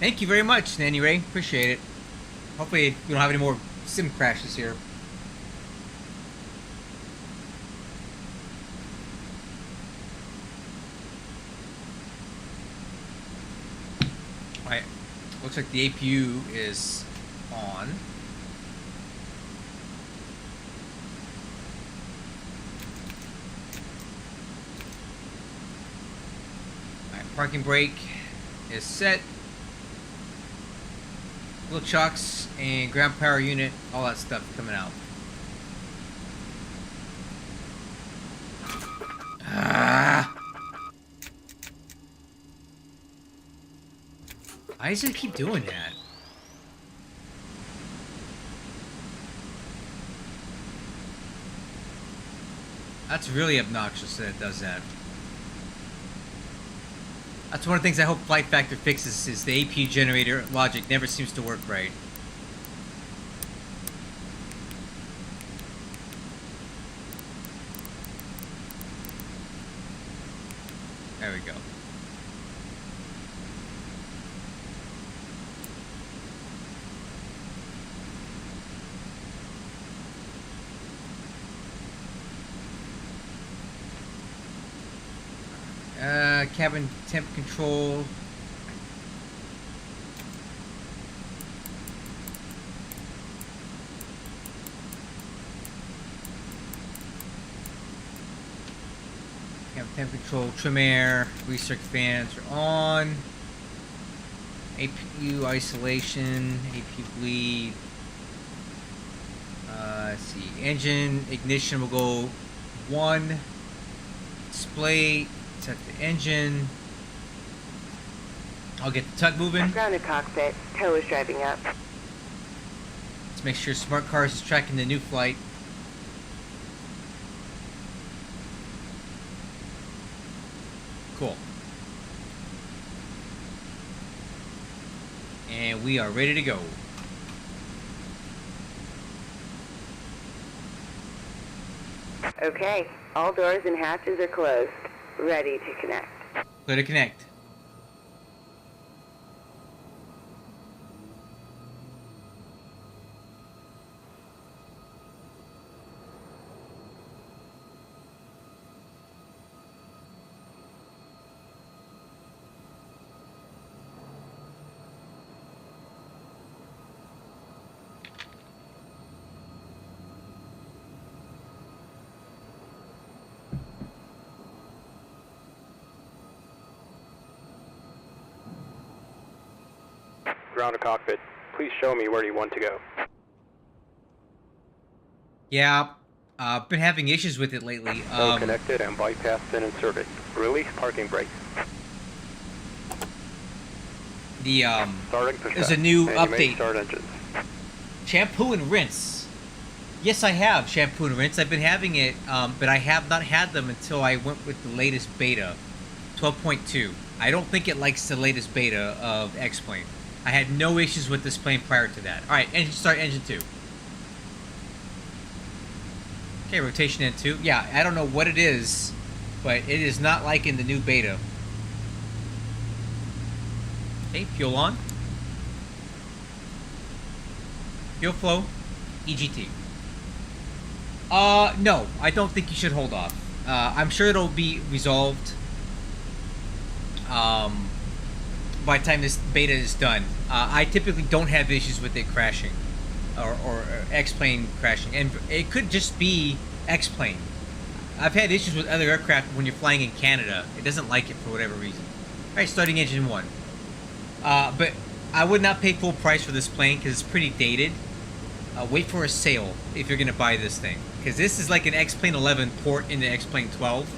Thank you very much, Nanny Ray. Appreciate it. Hopefully we don't have any more sim crashes here. Alright. Looks like the APU is on. Alright, parking brake is set. Wheel chocks and ground power unit, all that stuff coming out. Why does it keep doing that? That's really obnoxious that it does that. That's one of the things I hope Flight Factor fixes, is the APU generator logic never seems to work right. There we go. Cabin temp control. Cabin temp control, trim air, recirc fans are on. APU isolation, APU bleed. Let's see. Engine ignition will go 1. Display. Set the engine. I'll get the tug moving. Grounded cockpit. Tow is driving up. Let's make sure Smart Cars is tracking the new flight. Cool. And we are ready to go. Okay, all doors and hatches are closed. Ready to connect. Clear to connect. Grounded cockpit. Please show me where you want to go. Yeah, I've been having issues with it lately. Node connected and bypass been inserted. Release parking brake. Starting push There's a back. new And you may update. start engines. Shampoo and rinse. Yes, I have shampoo and rinse. I've been having it, but I have not had them until I went with the latest beta, 12.2. I don't think it likes the latest beta of X-Plane. I had no issues with this plane prior to that. All right, engine start, engine 2. Okay, rotation N2. Yeah, I don't know what it is, but it is not like in the new beta. Okay, fuel on. Fuel flow, EGT. No, I don't think you should hold off. I'm sure it'll be resolved by the time this beta is done. I typically don't have issues with it crashing or X-Plane crashing, and it could just be X-Plane. I've had issues with other aircraft when you're flying in Canada. It doesn't like it for whatever reason. Alright, starting engine 1. But I would not pay full price for this plane because it's pretty dated. Wait for a sale if you're going to buy this thing, because this is like an X-Plane 11 port into X-Plane 12.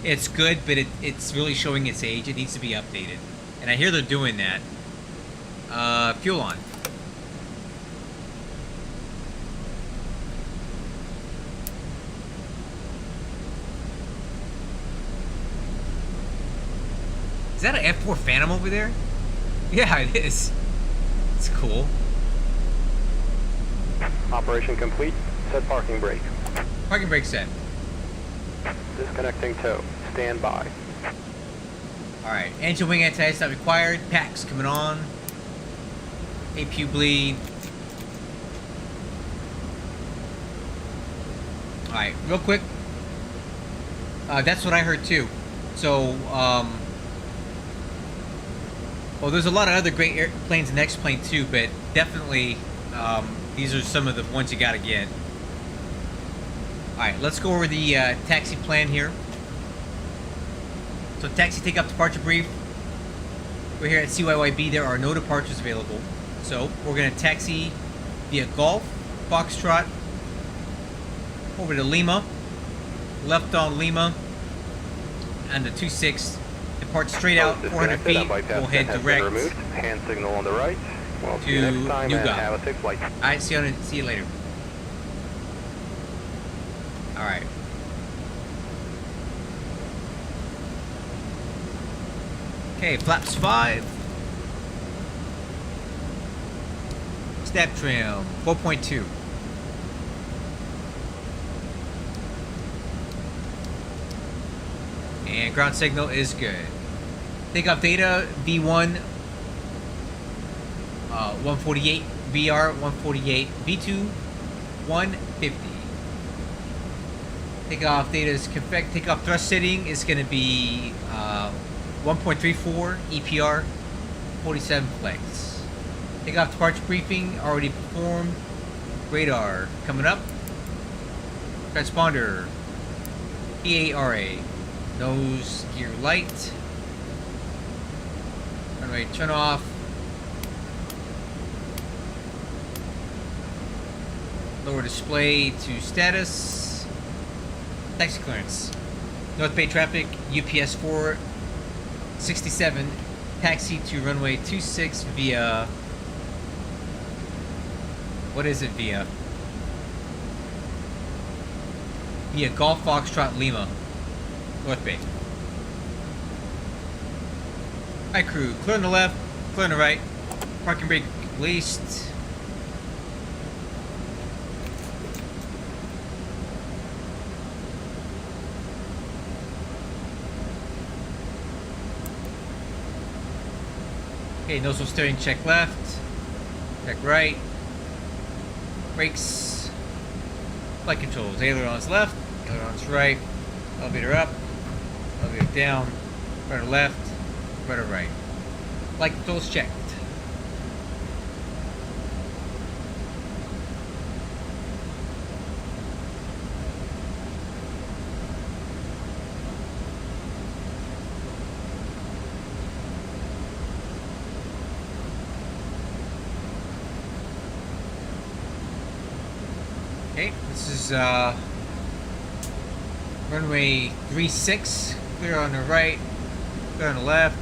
It's good, but it's really showing its age. It needs to be updated, and I hear they're doing that. Fuel on. Is that an F4 Phantom over there? Yeah, it is. It's cool. Operation complete. Set parking brake. Parking brake set. Disconnecting tow. Stand by. Alright, engine wing anti-ice not required. Packs coming on. APU bleed. Alright, real quick. That's what I heard too. So, well, there's a lot of other great airplanes in X-Plane too, but definitely, these are some of the ones you gotta get. Alright, let's go over the taxi plan here. So taxi takeoff departure brief. We're here at CYYB. There are no departures available. So we're going to taxi via Golf, Foxtrot, over to Lima. Left on Lima. And the 26 Depart straight out 400 feet. We'll head direct Removed. Hand signal on the right. We'll see you to next time and Yuga. have a safe flight. Alright, see you later. Alright. Okay, flaps 5. Snap trim 4.2. And ground signal is good. Takeoff data V1 148, VR 148, V2 150. Takeoff data is correct. Takeoff thrust setting is going to be 1.34 EPR 47 flex. Takeoff departure briefing already performed. Radar coming up. Transponder PARA. Nose gear light. Runway turn off. Lower display to status. Taxi clearance. North Bay traffic, UPS 467. Taxi to runway 26 via. What is it via? Via Golf Foxtrot Lima. North Bay. Hi crew, clear on the left, clear on the right. Parking brake released. Okay, nozzle steering check left, check right. Brakes, flight controls, ailerons left, ailerons right, elevator up, elevator down, rudder left, rudder right. Flight controls checked. Okay, this is runway 36, clear on the right, clear on the left.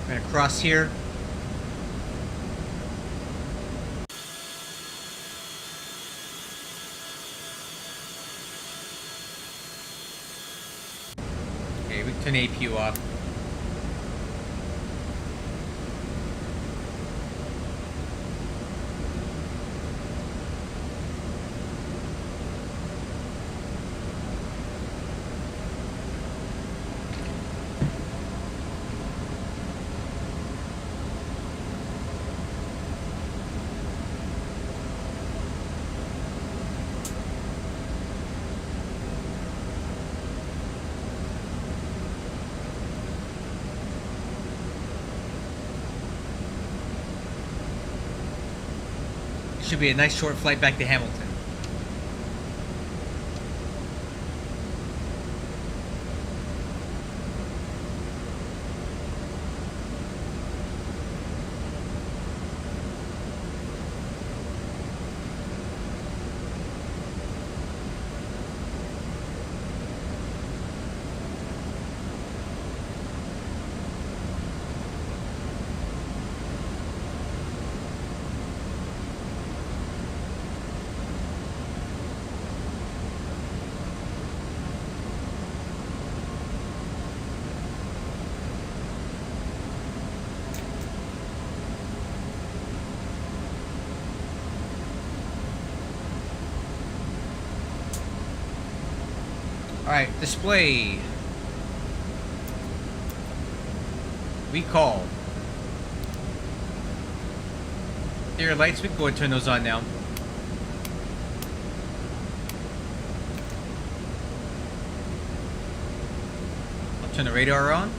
We're gonna cross here. Okay, we can turn the APU off. Should be a nice short flight back to Hamilton. Alright, display. Recall. There are lights, we can go and turn those on now. I'll turn the radar on.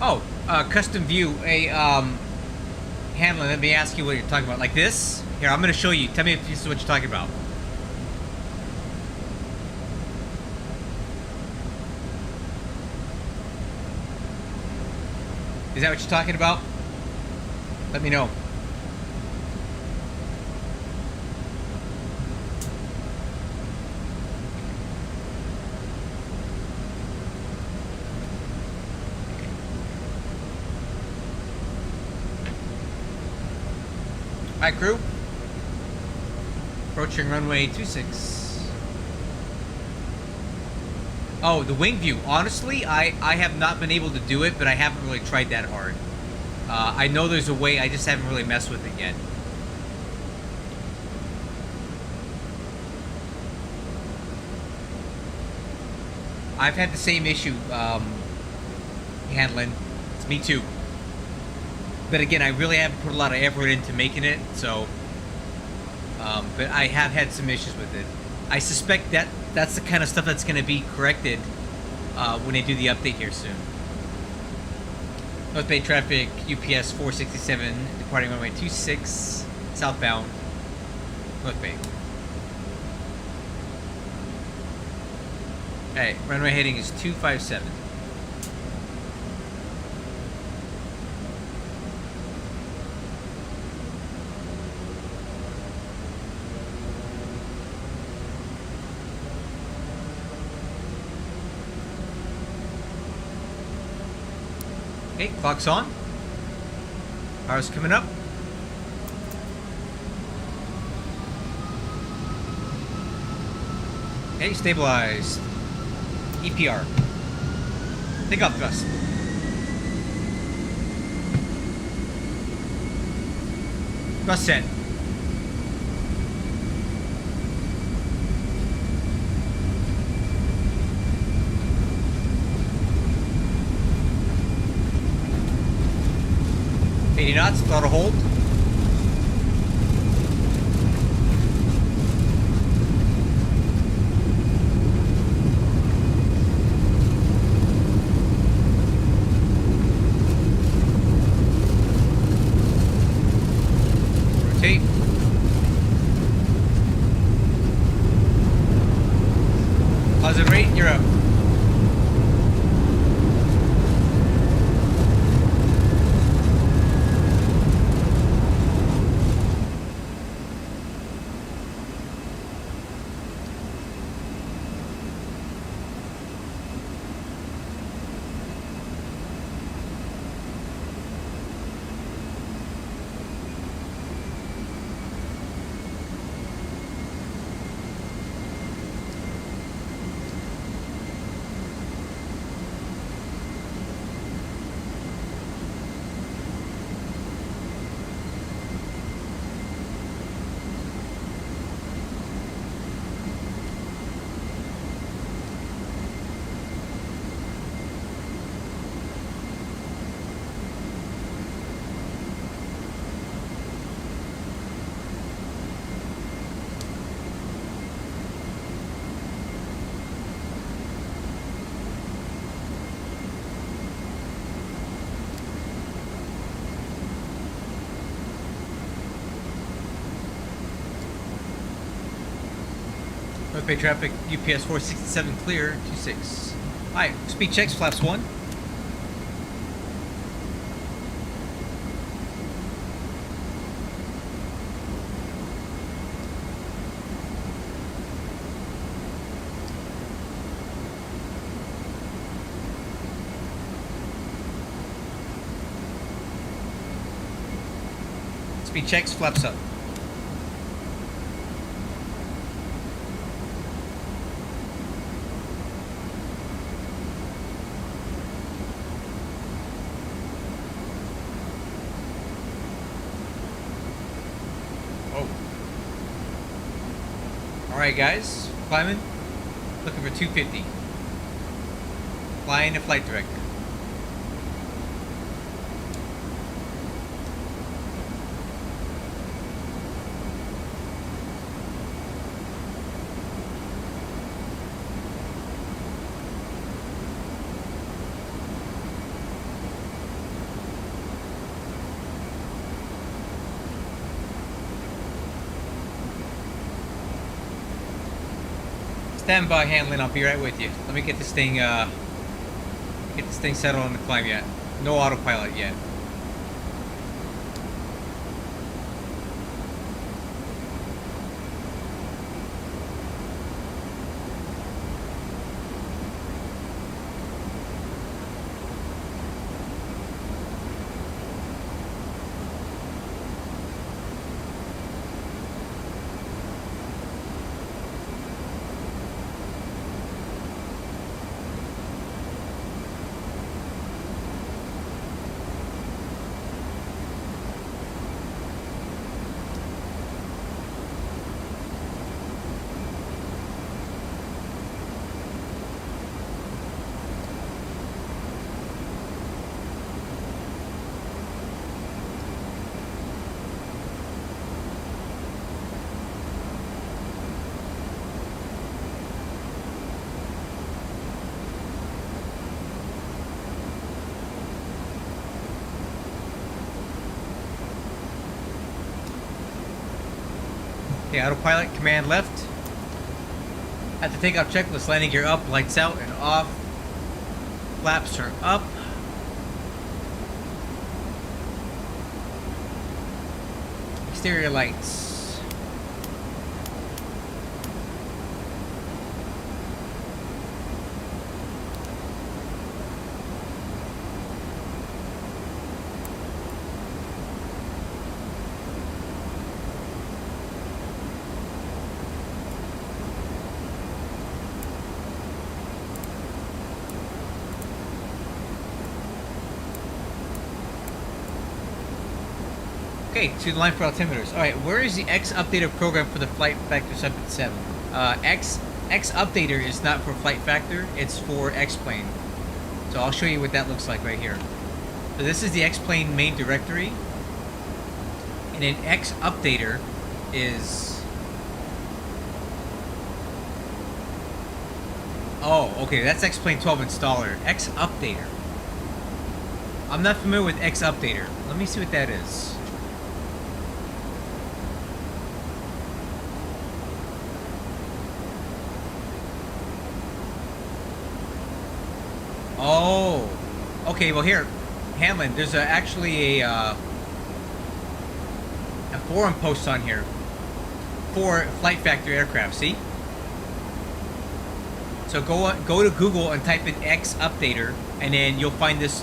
Oh, custom view. Handler, let me ask you what you're talking about. Like this? Here, I'm going to show you. Tell me if this is what you're talking about. Is that what you're talking about? Let me know. Hi, crew. Approaching runway 26. Oh, the wing view. Honestly, I have not been able to do it, but I haven't really tried that hard. I know there's a way, I just haven't really messed with it yet. I've had the same issue handling. It's me too. But again, I really haven't put a lot of effort into making it, so... but I have had some issues with it. I suspect that that's the kind of stuff that's going to be corrected when they do the update here soon. North Bay traffic, UPS 467, departing runway 26, southbound, North Bay. Alright, runway heading is 257. Okay, clock's on. Power's coming up. Okay, stabilized. EPR. Take off thrust. Thrust set. Knots, throttle hold. Rotate. Closet rate, you're up. North Bay traffic, UPS 467 clear, 26. Alright, speed checks, flaps 1. Speed checks, flaps up. Alright guys, climbing, looking for 250. Flying to flight director. Stand by, Hanlon. I'll be right with you. Let me get this thing settled on the climb yet. No autopilot yet. Okay, autopilot, command left. At the takeoff checklist, landing gear up, lights out and off. Flaps are up. Exterior lights. Okay, to the line for altimeters. Alright, where is the X updater program for the Flight Factor 757? X updater is not for Flight Factor, it's for X-Plane. So I'll show you what that looks like right here. So this is the X-Plane main directory. And an X updater is... Oh, okay, that's X-Plane 12 installer. X updater. I'm not familiar with X updater. Let me see what that is. Oh, okay. Well, here, Hanlon. There's actually a forum post on here for Flight Factor aircraft. See? So go to Google and type in X updater, and then you'll find this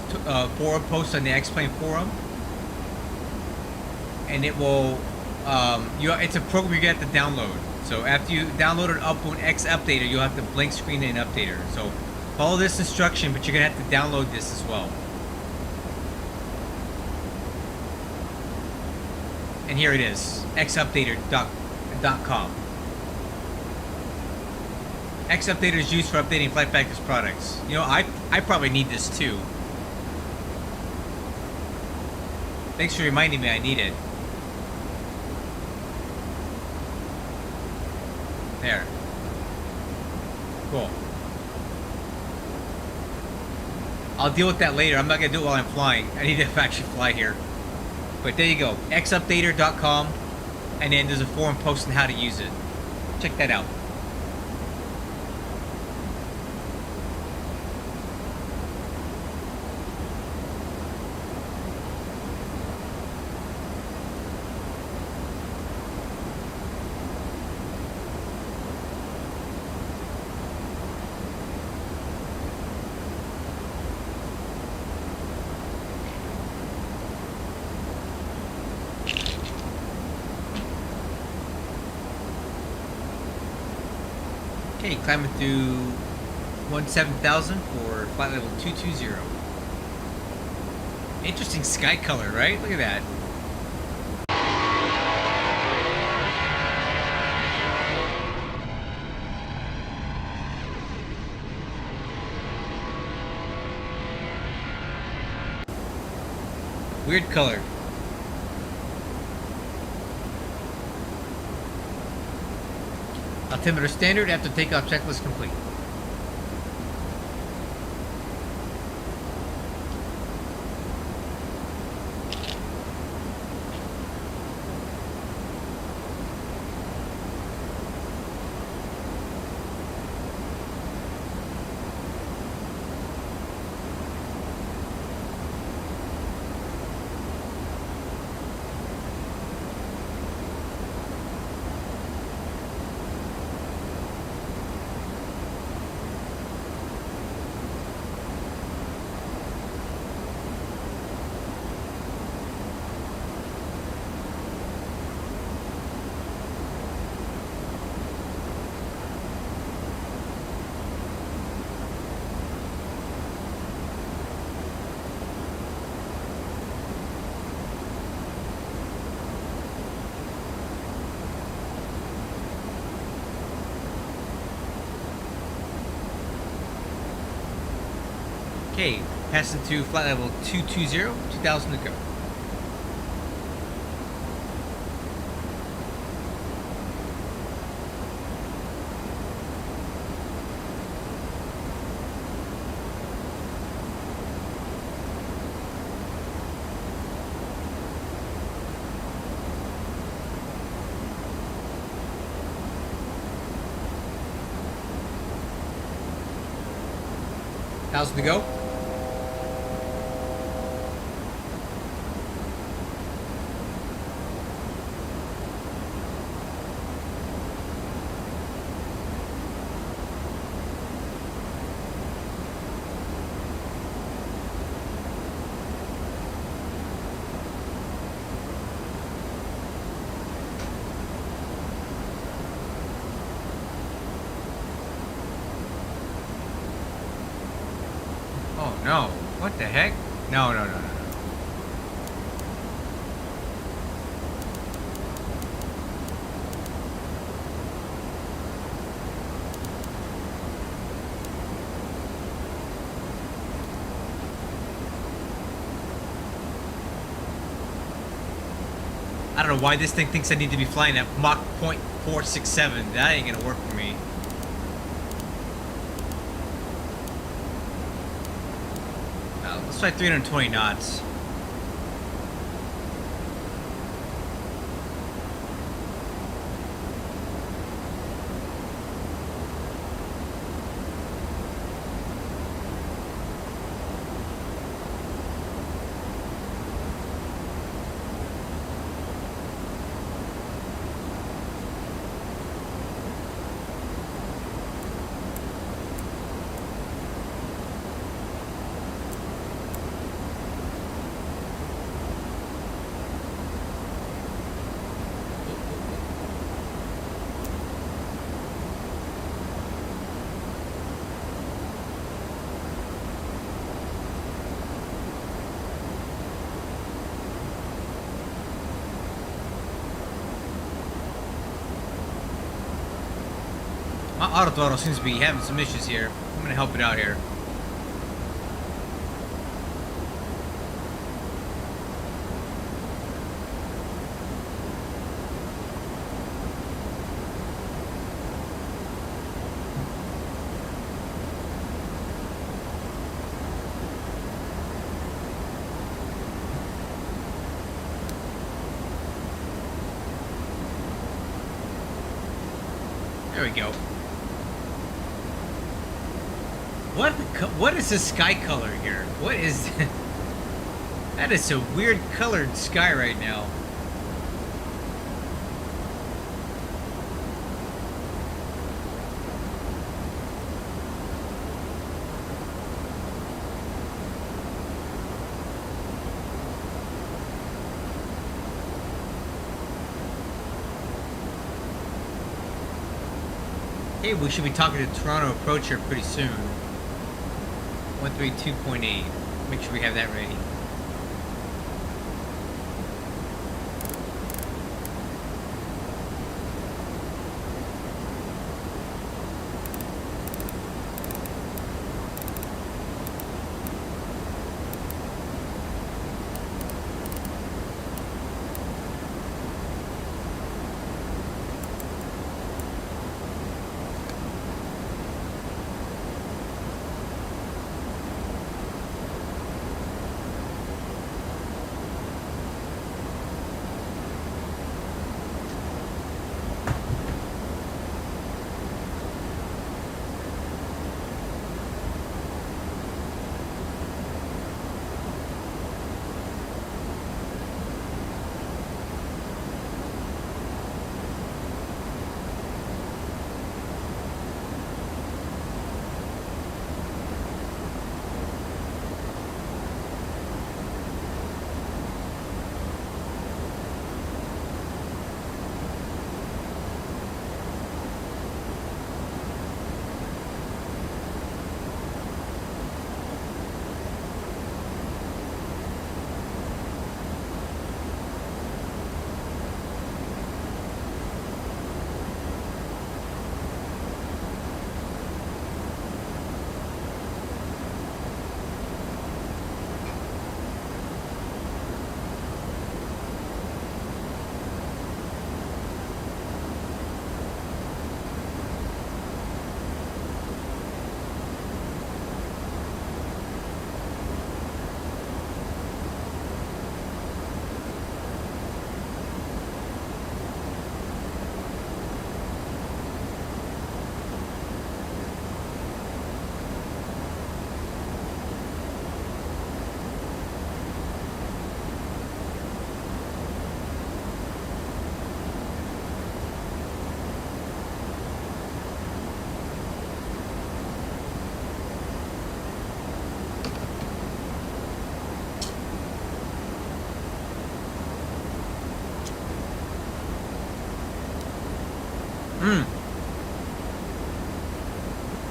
forum post on the X-Plane forum, and it will. It's a program you're gonna have to download. So after you download and upload X updater, you'll have to blank screen an updater. So follow this instruction, but you're gonna have to download this as well. And here it is, xupdater.com. X updater is used for updating Flight Factor's products. You know, I probably need this too. Thanks for reminding me I need it. There. Cool. I'll deal with that later. I'm not going to do it while I'm flying. I need to actually fly here. But there you go. xupdater.com. And then there's a forum post on how to use it. Check that out. Okay, climbing to 17,000 for flight level 220. Interesting sky color, right? Look at that. Weird color. Altimeter standard after takeoff checklist complete. Okay, passing to flight level 220, 2,000 to go. Thousand to go. Oh no, what the heck? No, no, no, no, no. I don't know why this thing thinks I need to be flying at Mach .467. That ain't gonna work for me. Let's try 320 knots. My auto throttle seems to be having some issues here. I'm gonna help it out here. There we go. What is the sky color here? What is that? Is a weird colored sky right now. Hey, we should be talking to Toronto Approach here pretty soon. 132.8. Make sure we have that ready.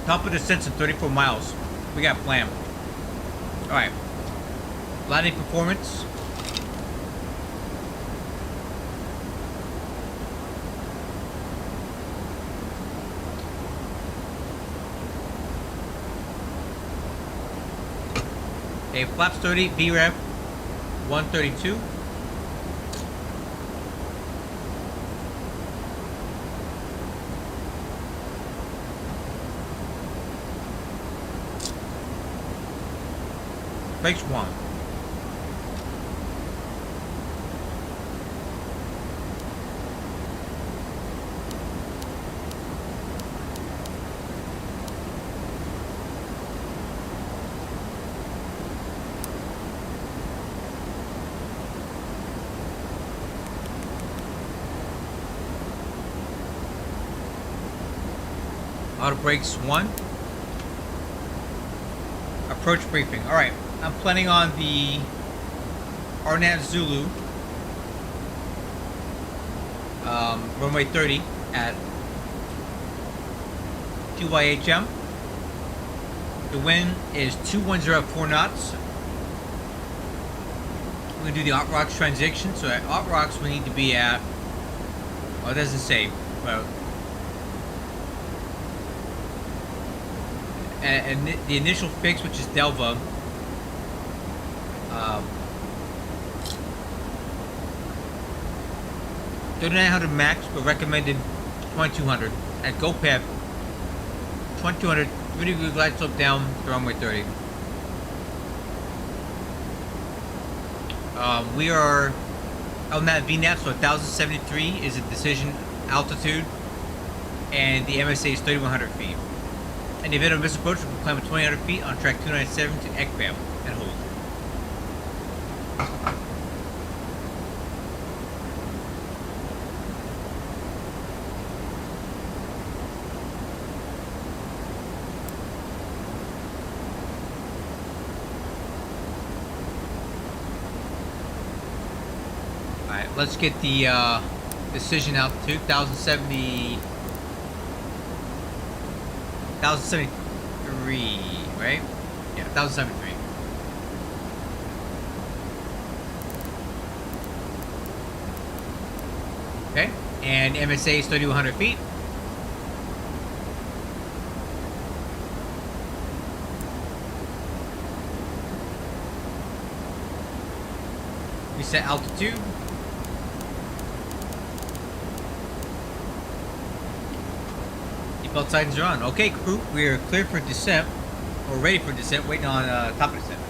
Top of descent in 34 miles. We got planned. Alright. Landing performance. Okay, flaps 30, VREF 132. Brakes 1. Auto brakes 1. Approach briefing. Alright, I'm planning on the Arnett Zulu runway 30 at 2 YHM. The wind is 2104 knots. We're going to do the Hot Rocks transition. So at Hot Rocks we need to be at, well, it doesn't say, but and the initial fix, which is Delva, 3900 max, but recommended 2200. At GoPep, 2200, 30-degree glide slope down to runway 30. We are on that VNAV, so 1073 is a decision altitude, and the MSA is 3100 feet. In the event of misapproach, we can climb at 2000 feet on track 297 to ECBAM and hold. Alright, let's get the decision altitude, 1073, right? Yeah, 1073. Okay, and MSA is 3100 feet. Reset altitude. Seatbelt signs are on. Okay, crew, we are clear for descent. We're ready for descent, waiting on top of descent.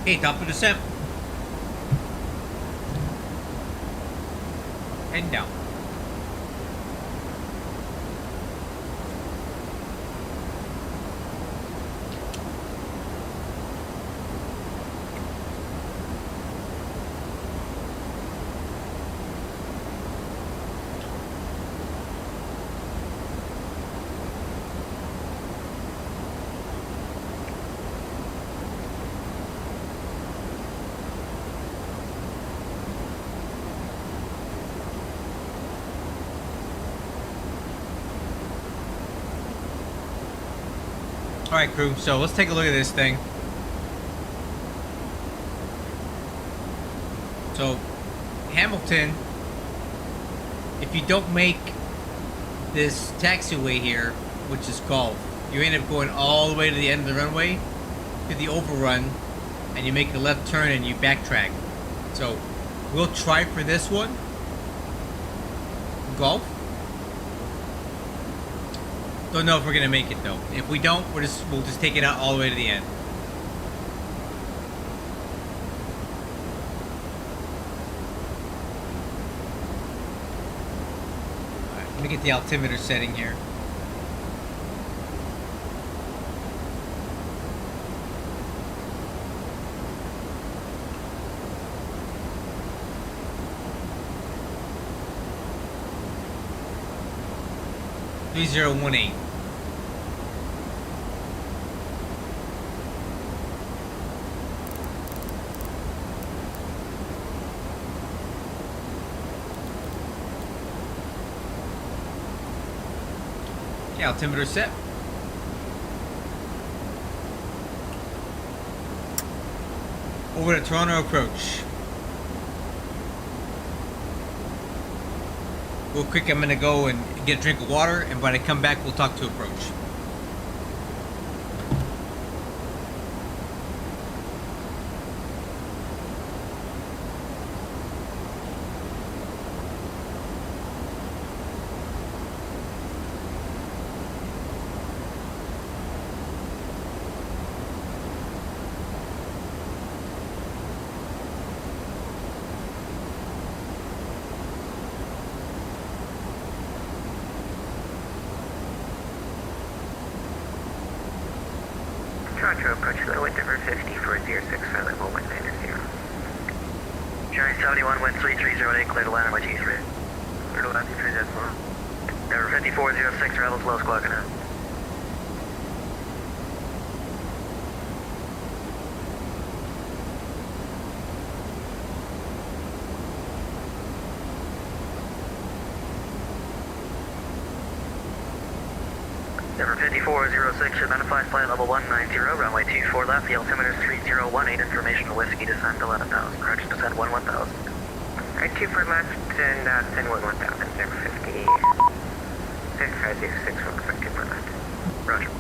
Okay, top of descent. And down. Alright, crew, so let's take a look at this thing. So, Hamilton, if you don't make this taxiway here, which is Gulf, you end up going all the way to the end of the runway, to the overrun, and you make a left turn and you backtrack. So, we'll try for this one. Gulf. Don't know if we're gonna make it though. If we don't, we'll just take it out all the way to the end. Alright, let me get the altimeter setting here. $3018. Okay, altimeter set. Over to Toronto approach. Real quick, I'm gonna go and get a drink of water, and when I come back, we'll talk to approach. Toronto approach low at number 5406, silent level 190. Journey 71, wind 3308, clear to land runway 23. Clear to land 23, that's well. Number 5406, travels low squawking out. Number 5406, identified flight level 190, runway 24 left, the altimeter is 3018, information whiskey, descend 11,000, correction descend 11000. Alright, 24 left and send 1000, number 50. 5506, we'll expect 24 left. Roger.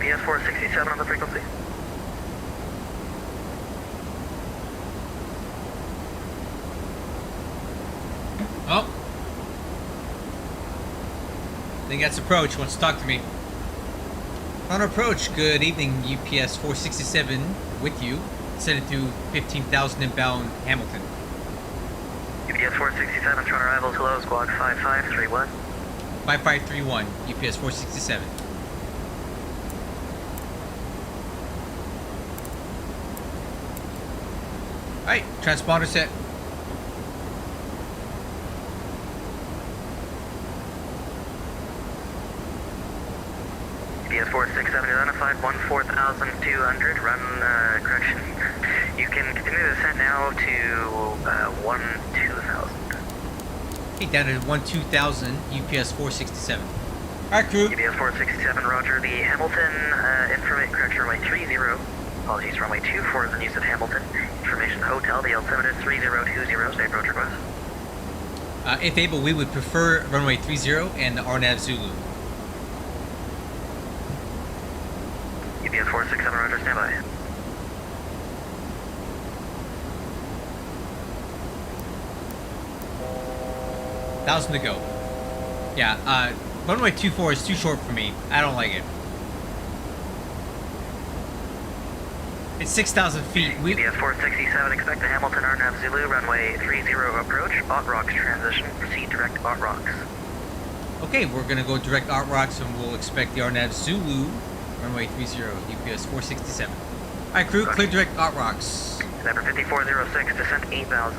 BS 467 on the frequency. Oh. I think that's approach. Wants to talk to me. On approach, good evening, UPS 467 with you. Send it to 15,000 inbound Hamilton. UPS 467, Toronto arrivals, hello, squawk 5531. 5531, UPS 467. Alright, transponder set. UPS 467 identified, 14,200, run, correction. You can continue the descent now to 12,000. Okay, down to 12,000, UPS 467. Alright, crew. UPS 467, roger. The Hamilton, information correction, runway 30. Apologies, runway 24 is in use at Hamilton. Information hotel, the altimeter is 3020, state approach request. If able, we would prefer runway 30 and the RNAV Zulu. UPS 467, roger, standby. $1,000 to go. Yeah, runway 24 is too short for me. I don't like it. It's 6,000 feet. UPS 467, expect the Hamilton RNAV Zulu, runway 30 approach, Bot Rocks transition, proceed direct to Bot Rocks. Okay, we're gonna go direct Art Rocks and we'll expect the RNAV Zulu, runway 30, UPS 467. Alright crew, clear direct Art Rocks. Number 5406, descent 8,000.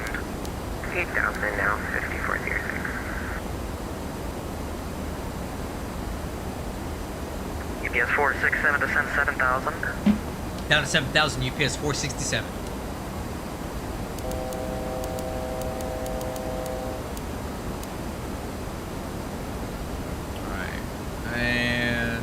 8,000 now, 5406. UPS 467, descent 7,000. Down to 7,000, UPS 467. Alright, and...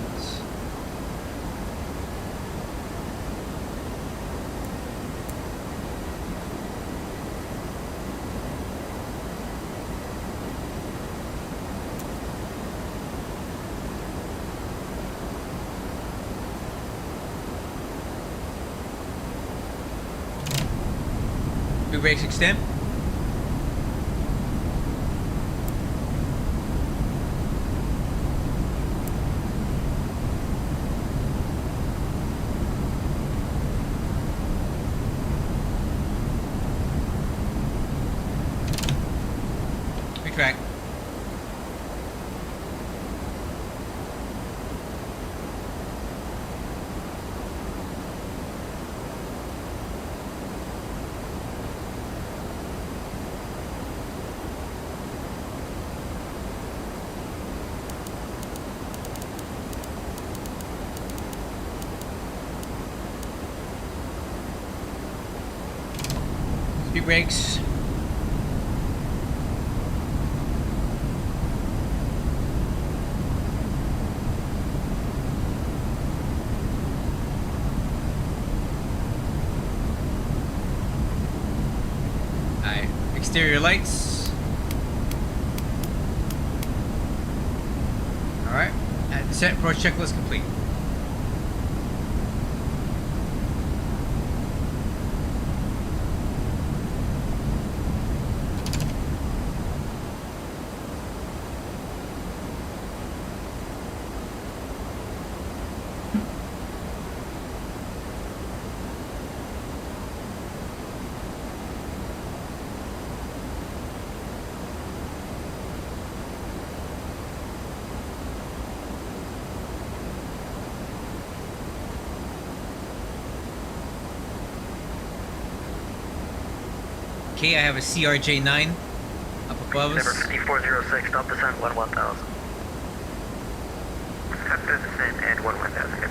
Big brakes extend. Retract. Speed brakes. Alright, exterior lights. Alright, descent approach checklist complete. Okay, I have a CRJ9 up above Number us. 5406, stop descent 11,000. Stop the descent and 11,000.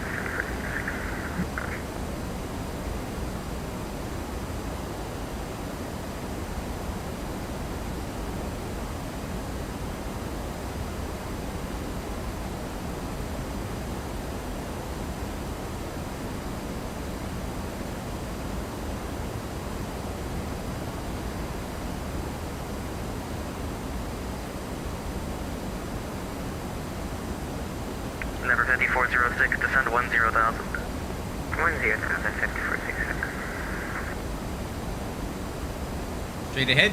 Number 5406, descend 10,000. 10,000, 5406. Straight ahead.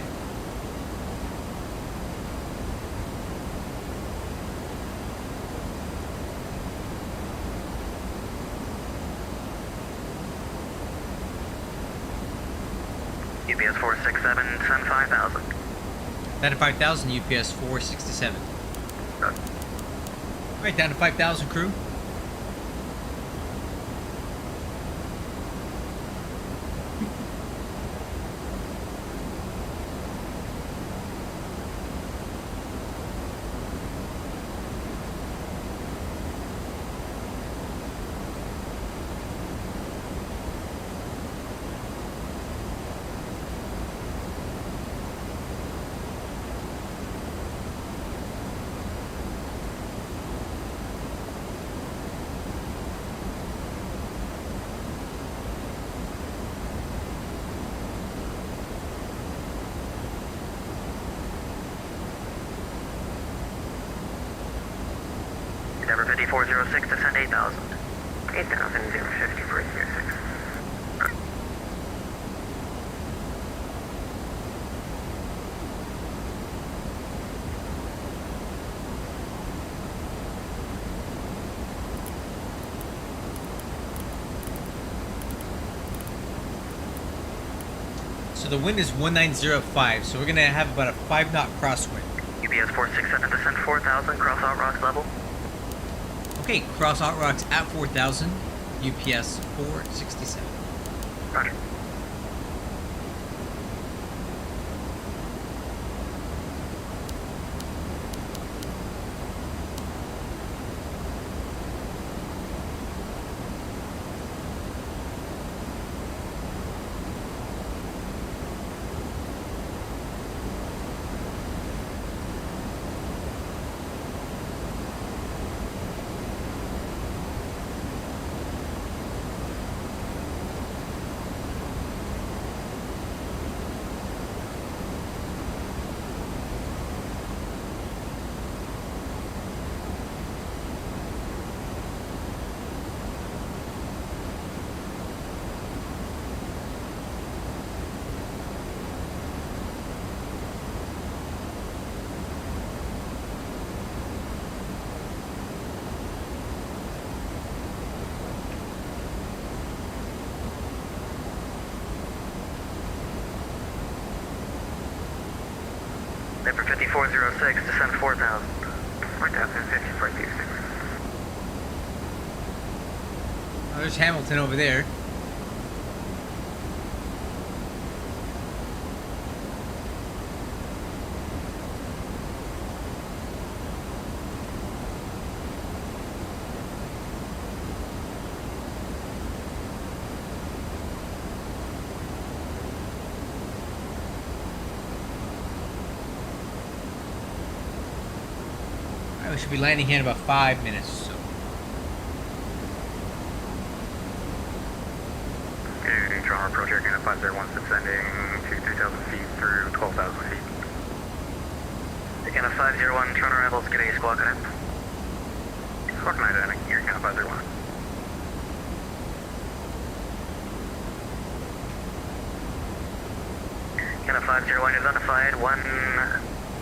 UPS 467, descend 5,000. Down to 5,000, UPS 467. Alright, down to 5,000 crew. Number 5406, descend 8,000. 8,000, 5406. So the wind is 1905, so we're gonna have about a 5 knot crosswind. UPS 467, descend 4,000, cross out rocks level. Okay, cross out rocks at 4,000, UPS 467. Roger. Vapor 5406, descend 4,000. 4,054. Oh, there's Hamilton over there. We should be landing here in about 5 minutes or so. Okay, Toronto approach Air Canada 501 descending to 3,000 feet through 12,000 feet. Air Canada 501, Toronto arrivals, get a squawk on it. Squawk 9 Air Canada 501. Canada 501 identified,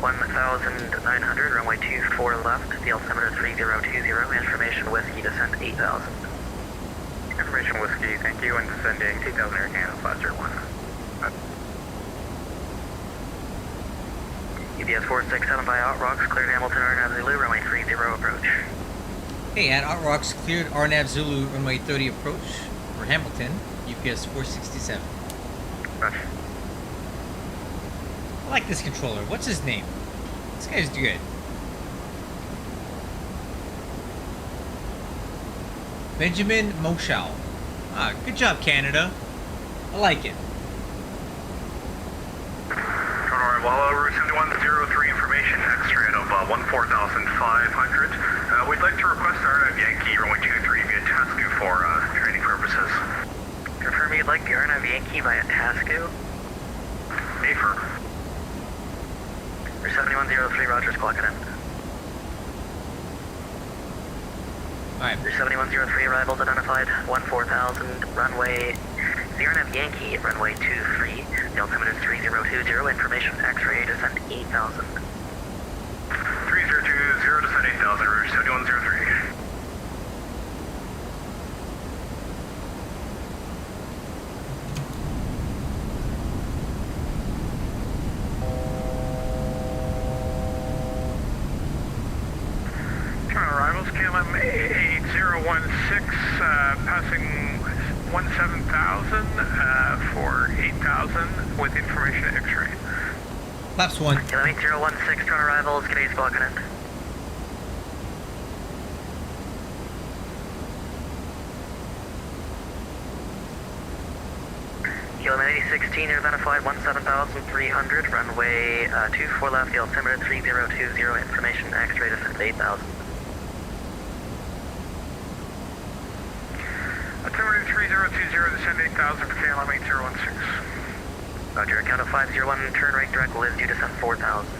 1,900, runway 24 left, the altimeter 3020, information whiskey, descend 8,000. Information Whiskey, thank you, and descending 2,000 Air Canada 501. UPS 467 by Outrocks, cleared Hamilton, RNAV Zulu, runway 30 approach. Hey, at Outrocks, cleared RNAV Zulu, runway 30 approach for Hamilton, UPS 467. Roger. I like this controller. What's his name? This guy's good. Benjamin Moshal. Ah, good job, Canada. I like it. Toronto arrival, route 7103, information, X-ray of 14,500. We'd like to request RNAV Yankee, runway 23 via Tasku for training purposes. Confirm you'd like the RNAV Yankee via Tasku. Affirm. Route 7103, Rogers, clock it in. Alright. Route 7103, arrivals identified, 14,000, runway, the RNAV Yankee, runway 23, the altimeter is 3020, information X-ray, descend 8,000. 3020, descend 8,000, route 7103. KLM 8016, passing 17,000 for 8,000 with information X-ray. Flaps 1. KLM 8016, turn arrivals, get a squawk on it. KLM 8016, you're identified 17,300, runway 24 left, the altimeter 3020, information X-ray, descend 8,000. Altimeter 3020, descend 8,000 for KLM 8016. Roger, count of 501, turn right direct Liz due, descend 4,000.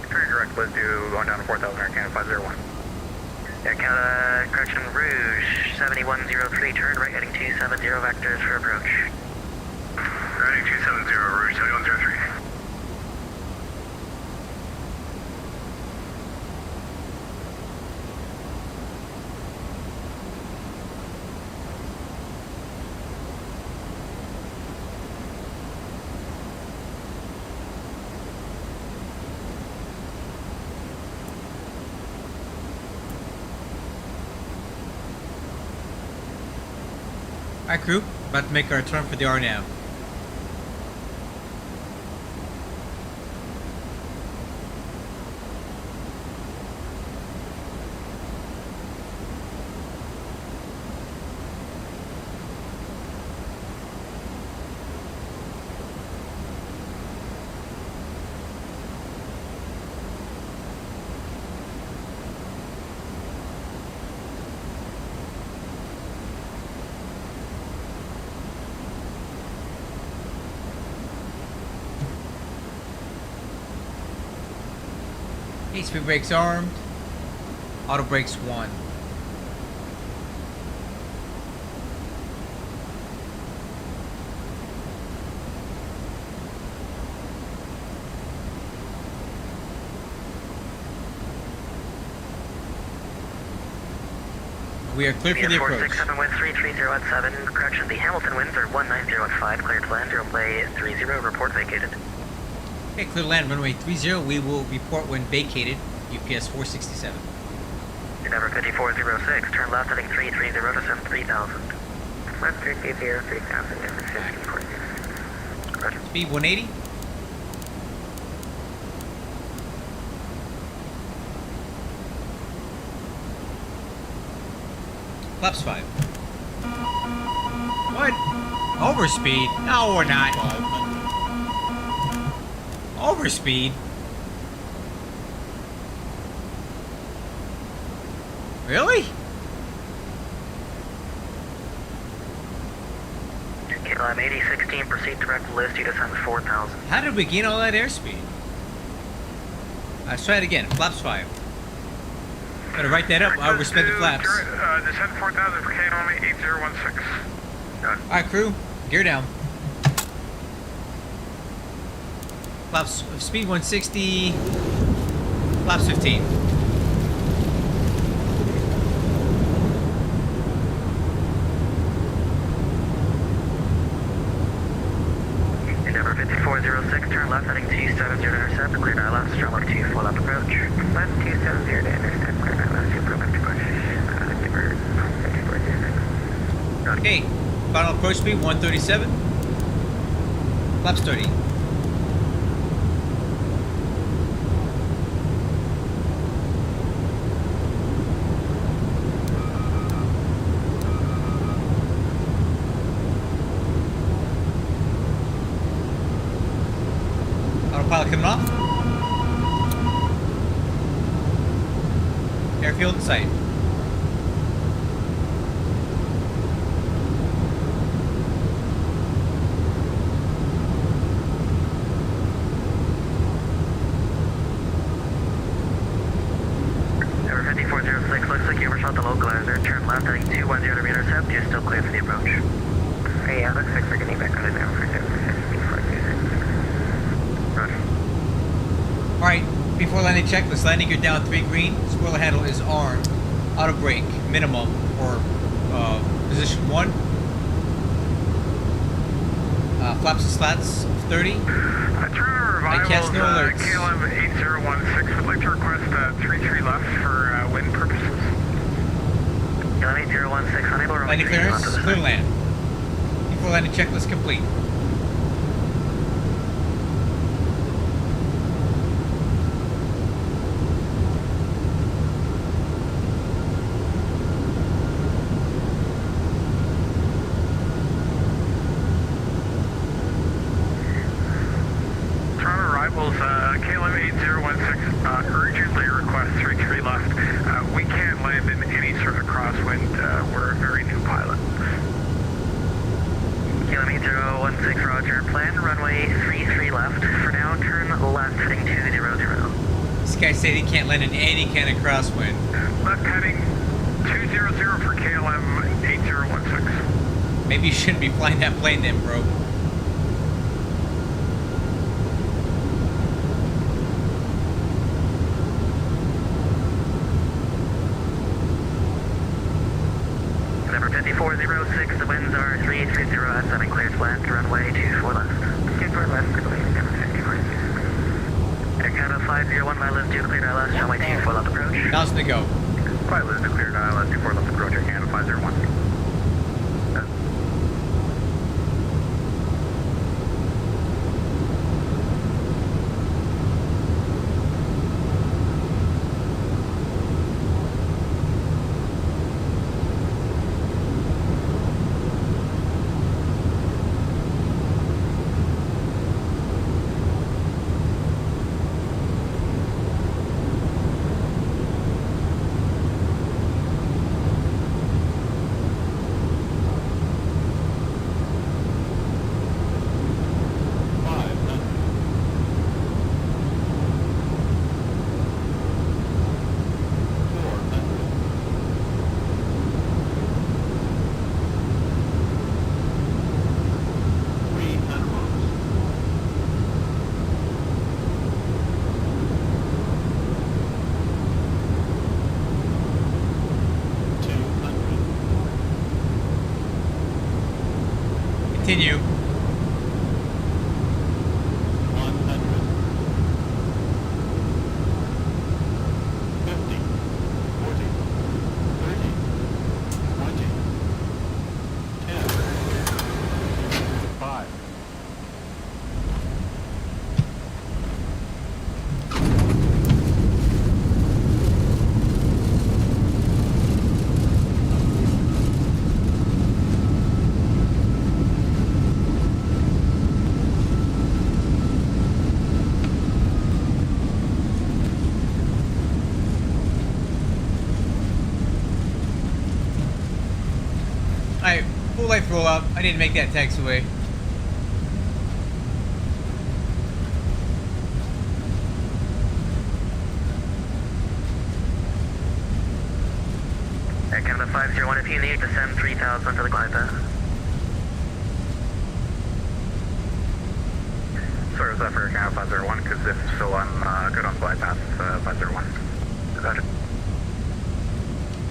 Turn direct Liz due, going down to 4,000, Air Canada 501. Air Canada, correction, Rouge, 7103, turn right heading 270 vectors for approach. Heading 270, Rouge 7103. Alright, crew. About to make our turn for the RNAV. Speed brakes armed. Auto brakes 1. We are clear for the approach. 467 wind 330 at 7. Correction, the Hamilton winds are 190 at 5. Cleared to land, runway 30. Report vacated. Okay, clear to land, runway 30. We will report when vacated. UPS 467. Endeavor 5406. Turn left heading 330 to send 3000. Left 330, 3000, Endeavor 54. Roger. Speed 180. Flaps 5. What? Overspeed? No, we're not. Overspeed? Really? KLM 8016, proceed direct list, you descend 4000. How did we gain all that airspeed? Let's try it again. Flaps 5. Gotta write that up. I'll respect the flaps. Descend 4000 for KLM 8016. Alright, crew. Gear down. Flaps, speed 160. Flaps 15. Endeavor 5406, turn left heading 270 to intercept, clear ILS, turn left 2, full left approach. Left 270 to intercept, clear ILS, full left approach. Endeavor 5406. Okay. Final approach speed 137. Flaps 30. Autopilot coming off. Airfield in sight. Endeavor 5406, looks like you overshot the localizer, turn left heading 210 to intercept, you're still clear for the approach. Yeah, looks like we're getting back on it now for Endeavor 5406. Roger. Alright, before landing checklist, landing gear down 3 green, spoiler handle is armed, auto brake minimum for position 1, flaps and slats 30, Turn cast no alerts. KLM 8016 would like to request 33 left for wind purposes. KLM 8016, unable to landing clearance, clear land. Before landing checklist complete. KLM 8016 urgently request 33 left. We can't land in any sort of crosswind. We're a very new pilot. KLM 8016, roger. Plan runway 33 left. For now, turn left heading 200. This guy said he can't land in any kind of crosswind. Left heading 200 for KLM 8016. Maybe you shouldn't be flying that plane then, bro. Number 5406, the winds are 330 at 7, cleared to land, runway 24 left. 24 left, I believe, Endeavor 5406. Air Canada 501, Milos 2, cleared ILS, runway 24 left approach. Now's the go. Pilot is cleared ILS 24 left approach at Canada 501. Continue. 100. 50. 40. 30. 20. 10. 5. Alright, full life roll up. I need to make that taxiway. Air Canada 501, if you need, descend 3000 for the glide path. Sorry, was that for Canada 501? Because if so, I'm good on glide path 501. Roger.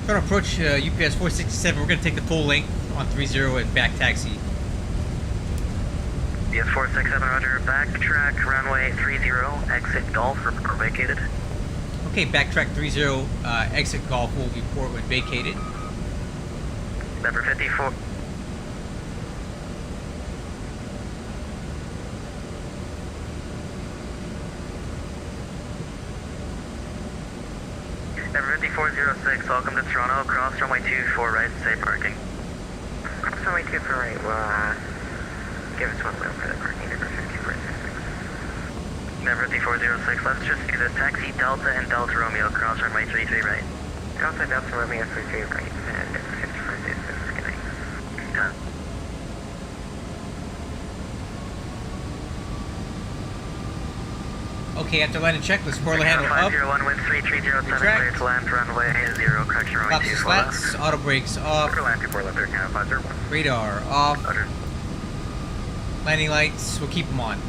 Trying to approach UPS 467. We're going to take the full length on 30 and back taxi. BS 467, roger. Backtrack runway 30, exit Golf, report vacated. Okay, backtrack 30, exit golf will report when vacated. Number 54. Number 5406, welcome to Toronto. Cross runway 24 right, safe parking. Cross runway 24 right, well, give us 1 mile for the parking. Number 5406. Number 5406, let's just do this. Taxi Delta and Delta Romeo, cross runway 33 right. Delta Delta Romeo 33 right, and number 5406, good night. Done. Okay, after landing checklist, spoiler handle up. 501, wind 3307, clear to land runway 0, correction runway Flaps 24 slats, left. auto brakes off, For land 24 left, Air Canada 501. radar off, Roger. landing lights, we'll keep them on.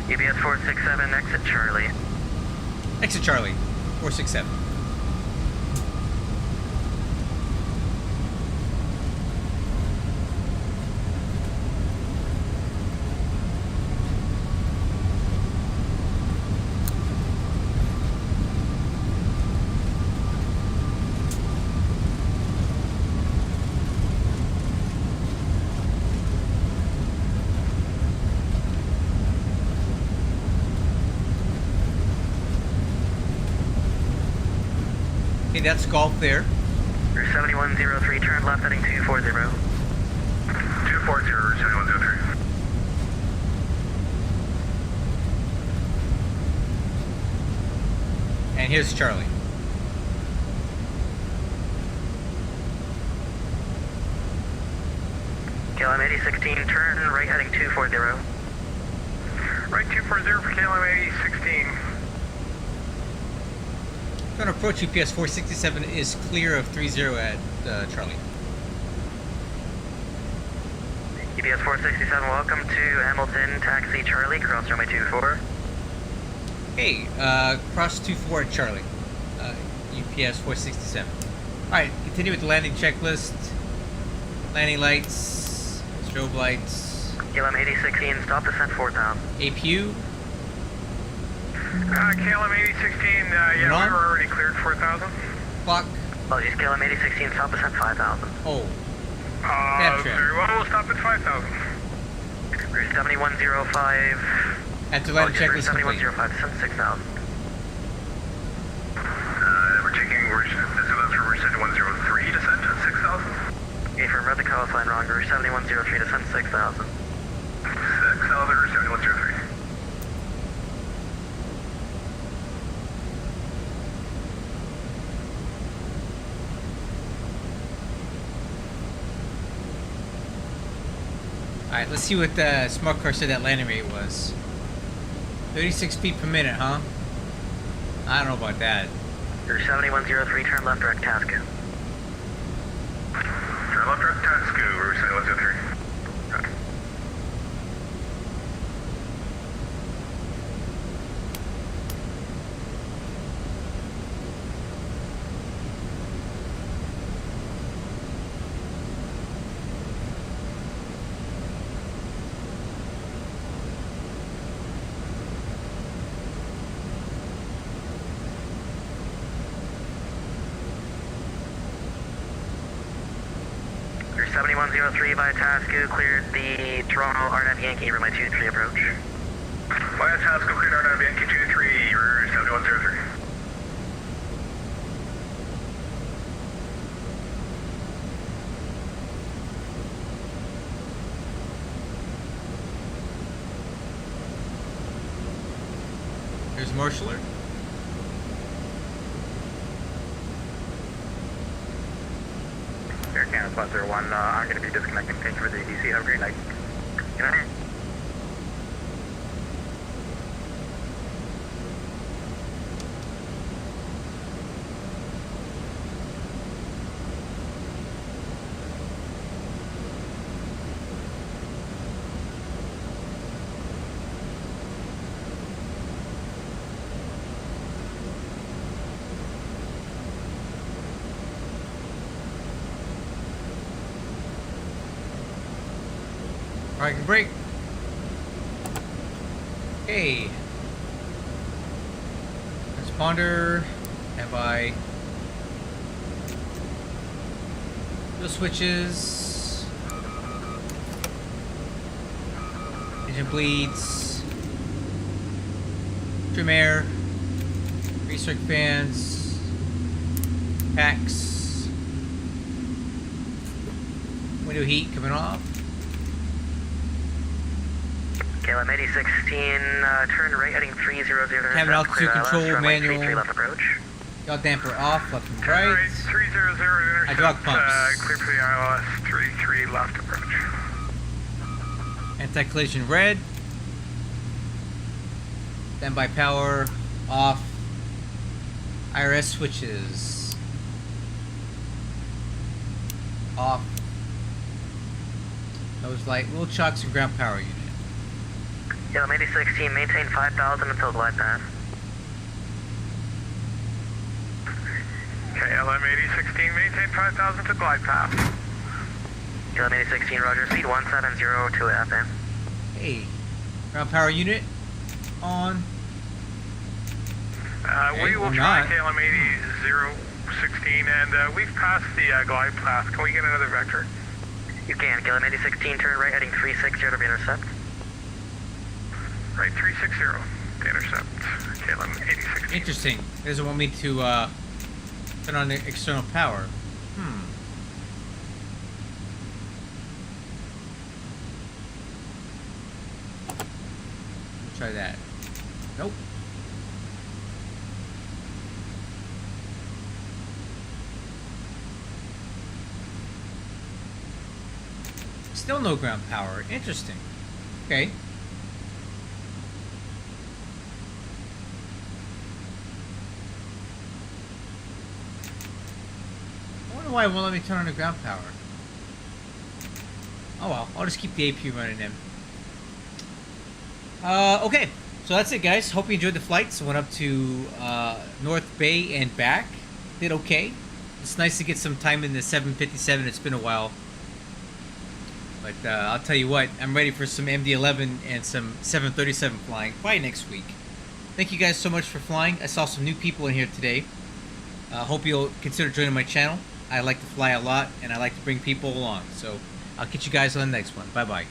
UBS 467, exit Charlie. Exit Charlie, 467. Okay, that's golf there. Route 7103, turn left heading 240. 240, 7103. And here's Charlie. KLM 8016, turn right heading 240. Right 240 for KLM 8016. Going to approach UPS 467 is clear of 30 at Charlie. UBS 467, welcome to Hamilton, taxi Charlie, cross runway 24. Hey, cross 24 at Charlie. UPS 467. Alright, continue with the landing checklist. Landing lights, strobe lights, KLM 8016, stop descent 4000. APU, KLM 8016, yeah, we on? were already cleared 4,000. clock. Apologies, KLM 8016, stop descent 5000. Oh, Snapchat. Very well, we'll stop at 5,000. Route 7105. after landing Route checklist complete. 7105, descent 6000. We're taking, this is for Route 7103, descent at 6,000. Okay, from read the call sign wrong, Route 7103, descent 6000. 6,000 or 7103. Alright, let's see what the smart car said that landing rate was. 36 feet per minute, huh? I don't know about that. Route 7103, turn left direct Tasco. Turn left direct Tasco, Route 7103. Okay. Your 7103 by Tasco cleared the Toronto RNAV Yankee runway 23 approach. Via Tasco, cleared RNAV Yankee 23, Route 7103. Here's Marshaller. Air Canada Plus 01, I'm going to be disconnecting. Thank you for the ADC. Have a great night. Good night. Alright, can break. Okay. Transponder. Have I. Fuel switches. Engine bleeds. Trim air. Recirc fans. Packs. Window heat coming off. KLM 8016, turn right heading 300. Cabin altitude control manual. 33 left approach. Yaw damper off, left and Turn right. right 300 intercept. Hydraulic pumps. Clear for the ILS 33 left approach. Anti-collision red. Standby power off. IRS switches off. Nose light, wheel chocks and ground power unit. KLM 8016, maintain 5,000 until glide path. KLM 8016, maintain 5,000 to glide path. KLM 8016, roger, speed 170 to FM. Hey, ground power unit on. We Okay, will or try not. KLM 8016, and we've passed the glide path. Can we get another vector? You can, KLM 8016, turn right heading 360 to intercept. Right, 360 to intercept. KLM 8016. Interesting. It doesn't want me to turn on the external power. Try that. Nope. Still no ground power. Interesting. Okay. I wonder why it won't let me turn on the ground power. Oh well, I'll just keep the AP running then. Okay, so that's it, guys. Hope you enjoyed the flights. Went up to North Bay and back. Did okay. It's nice to get some time in the 757. It's been a while. But I'll tell you what, I'm ready for some MD-11 and some 737 flying probably next week. Thank you guys so much for flying. I saw some new people in here today. Hope you'll consider joining my channel. I like to fly a lot, and I like to bring people along. So I'll catch you guys on the next one. Bye-bye.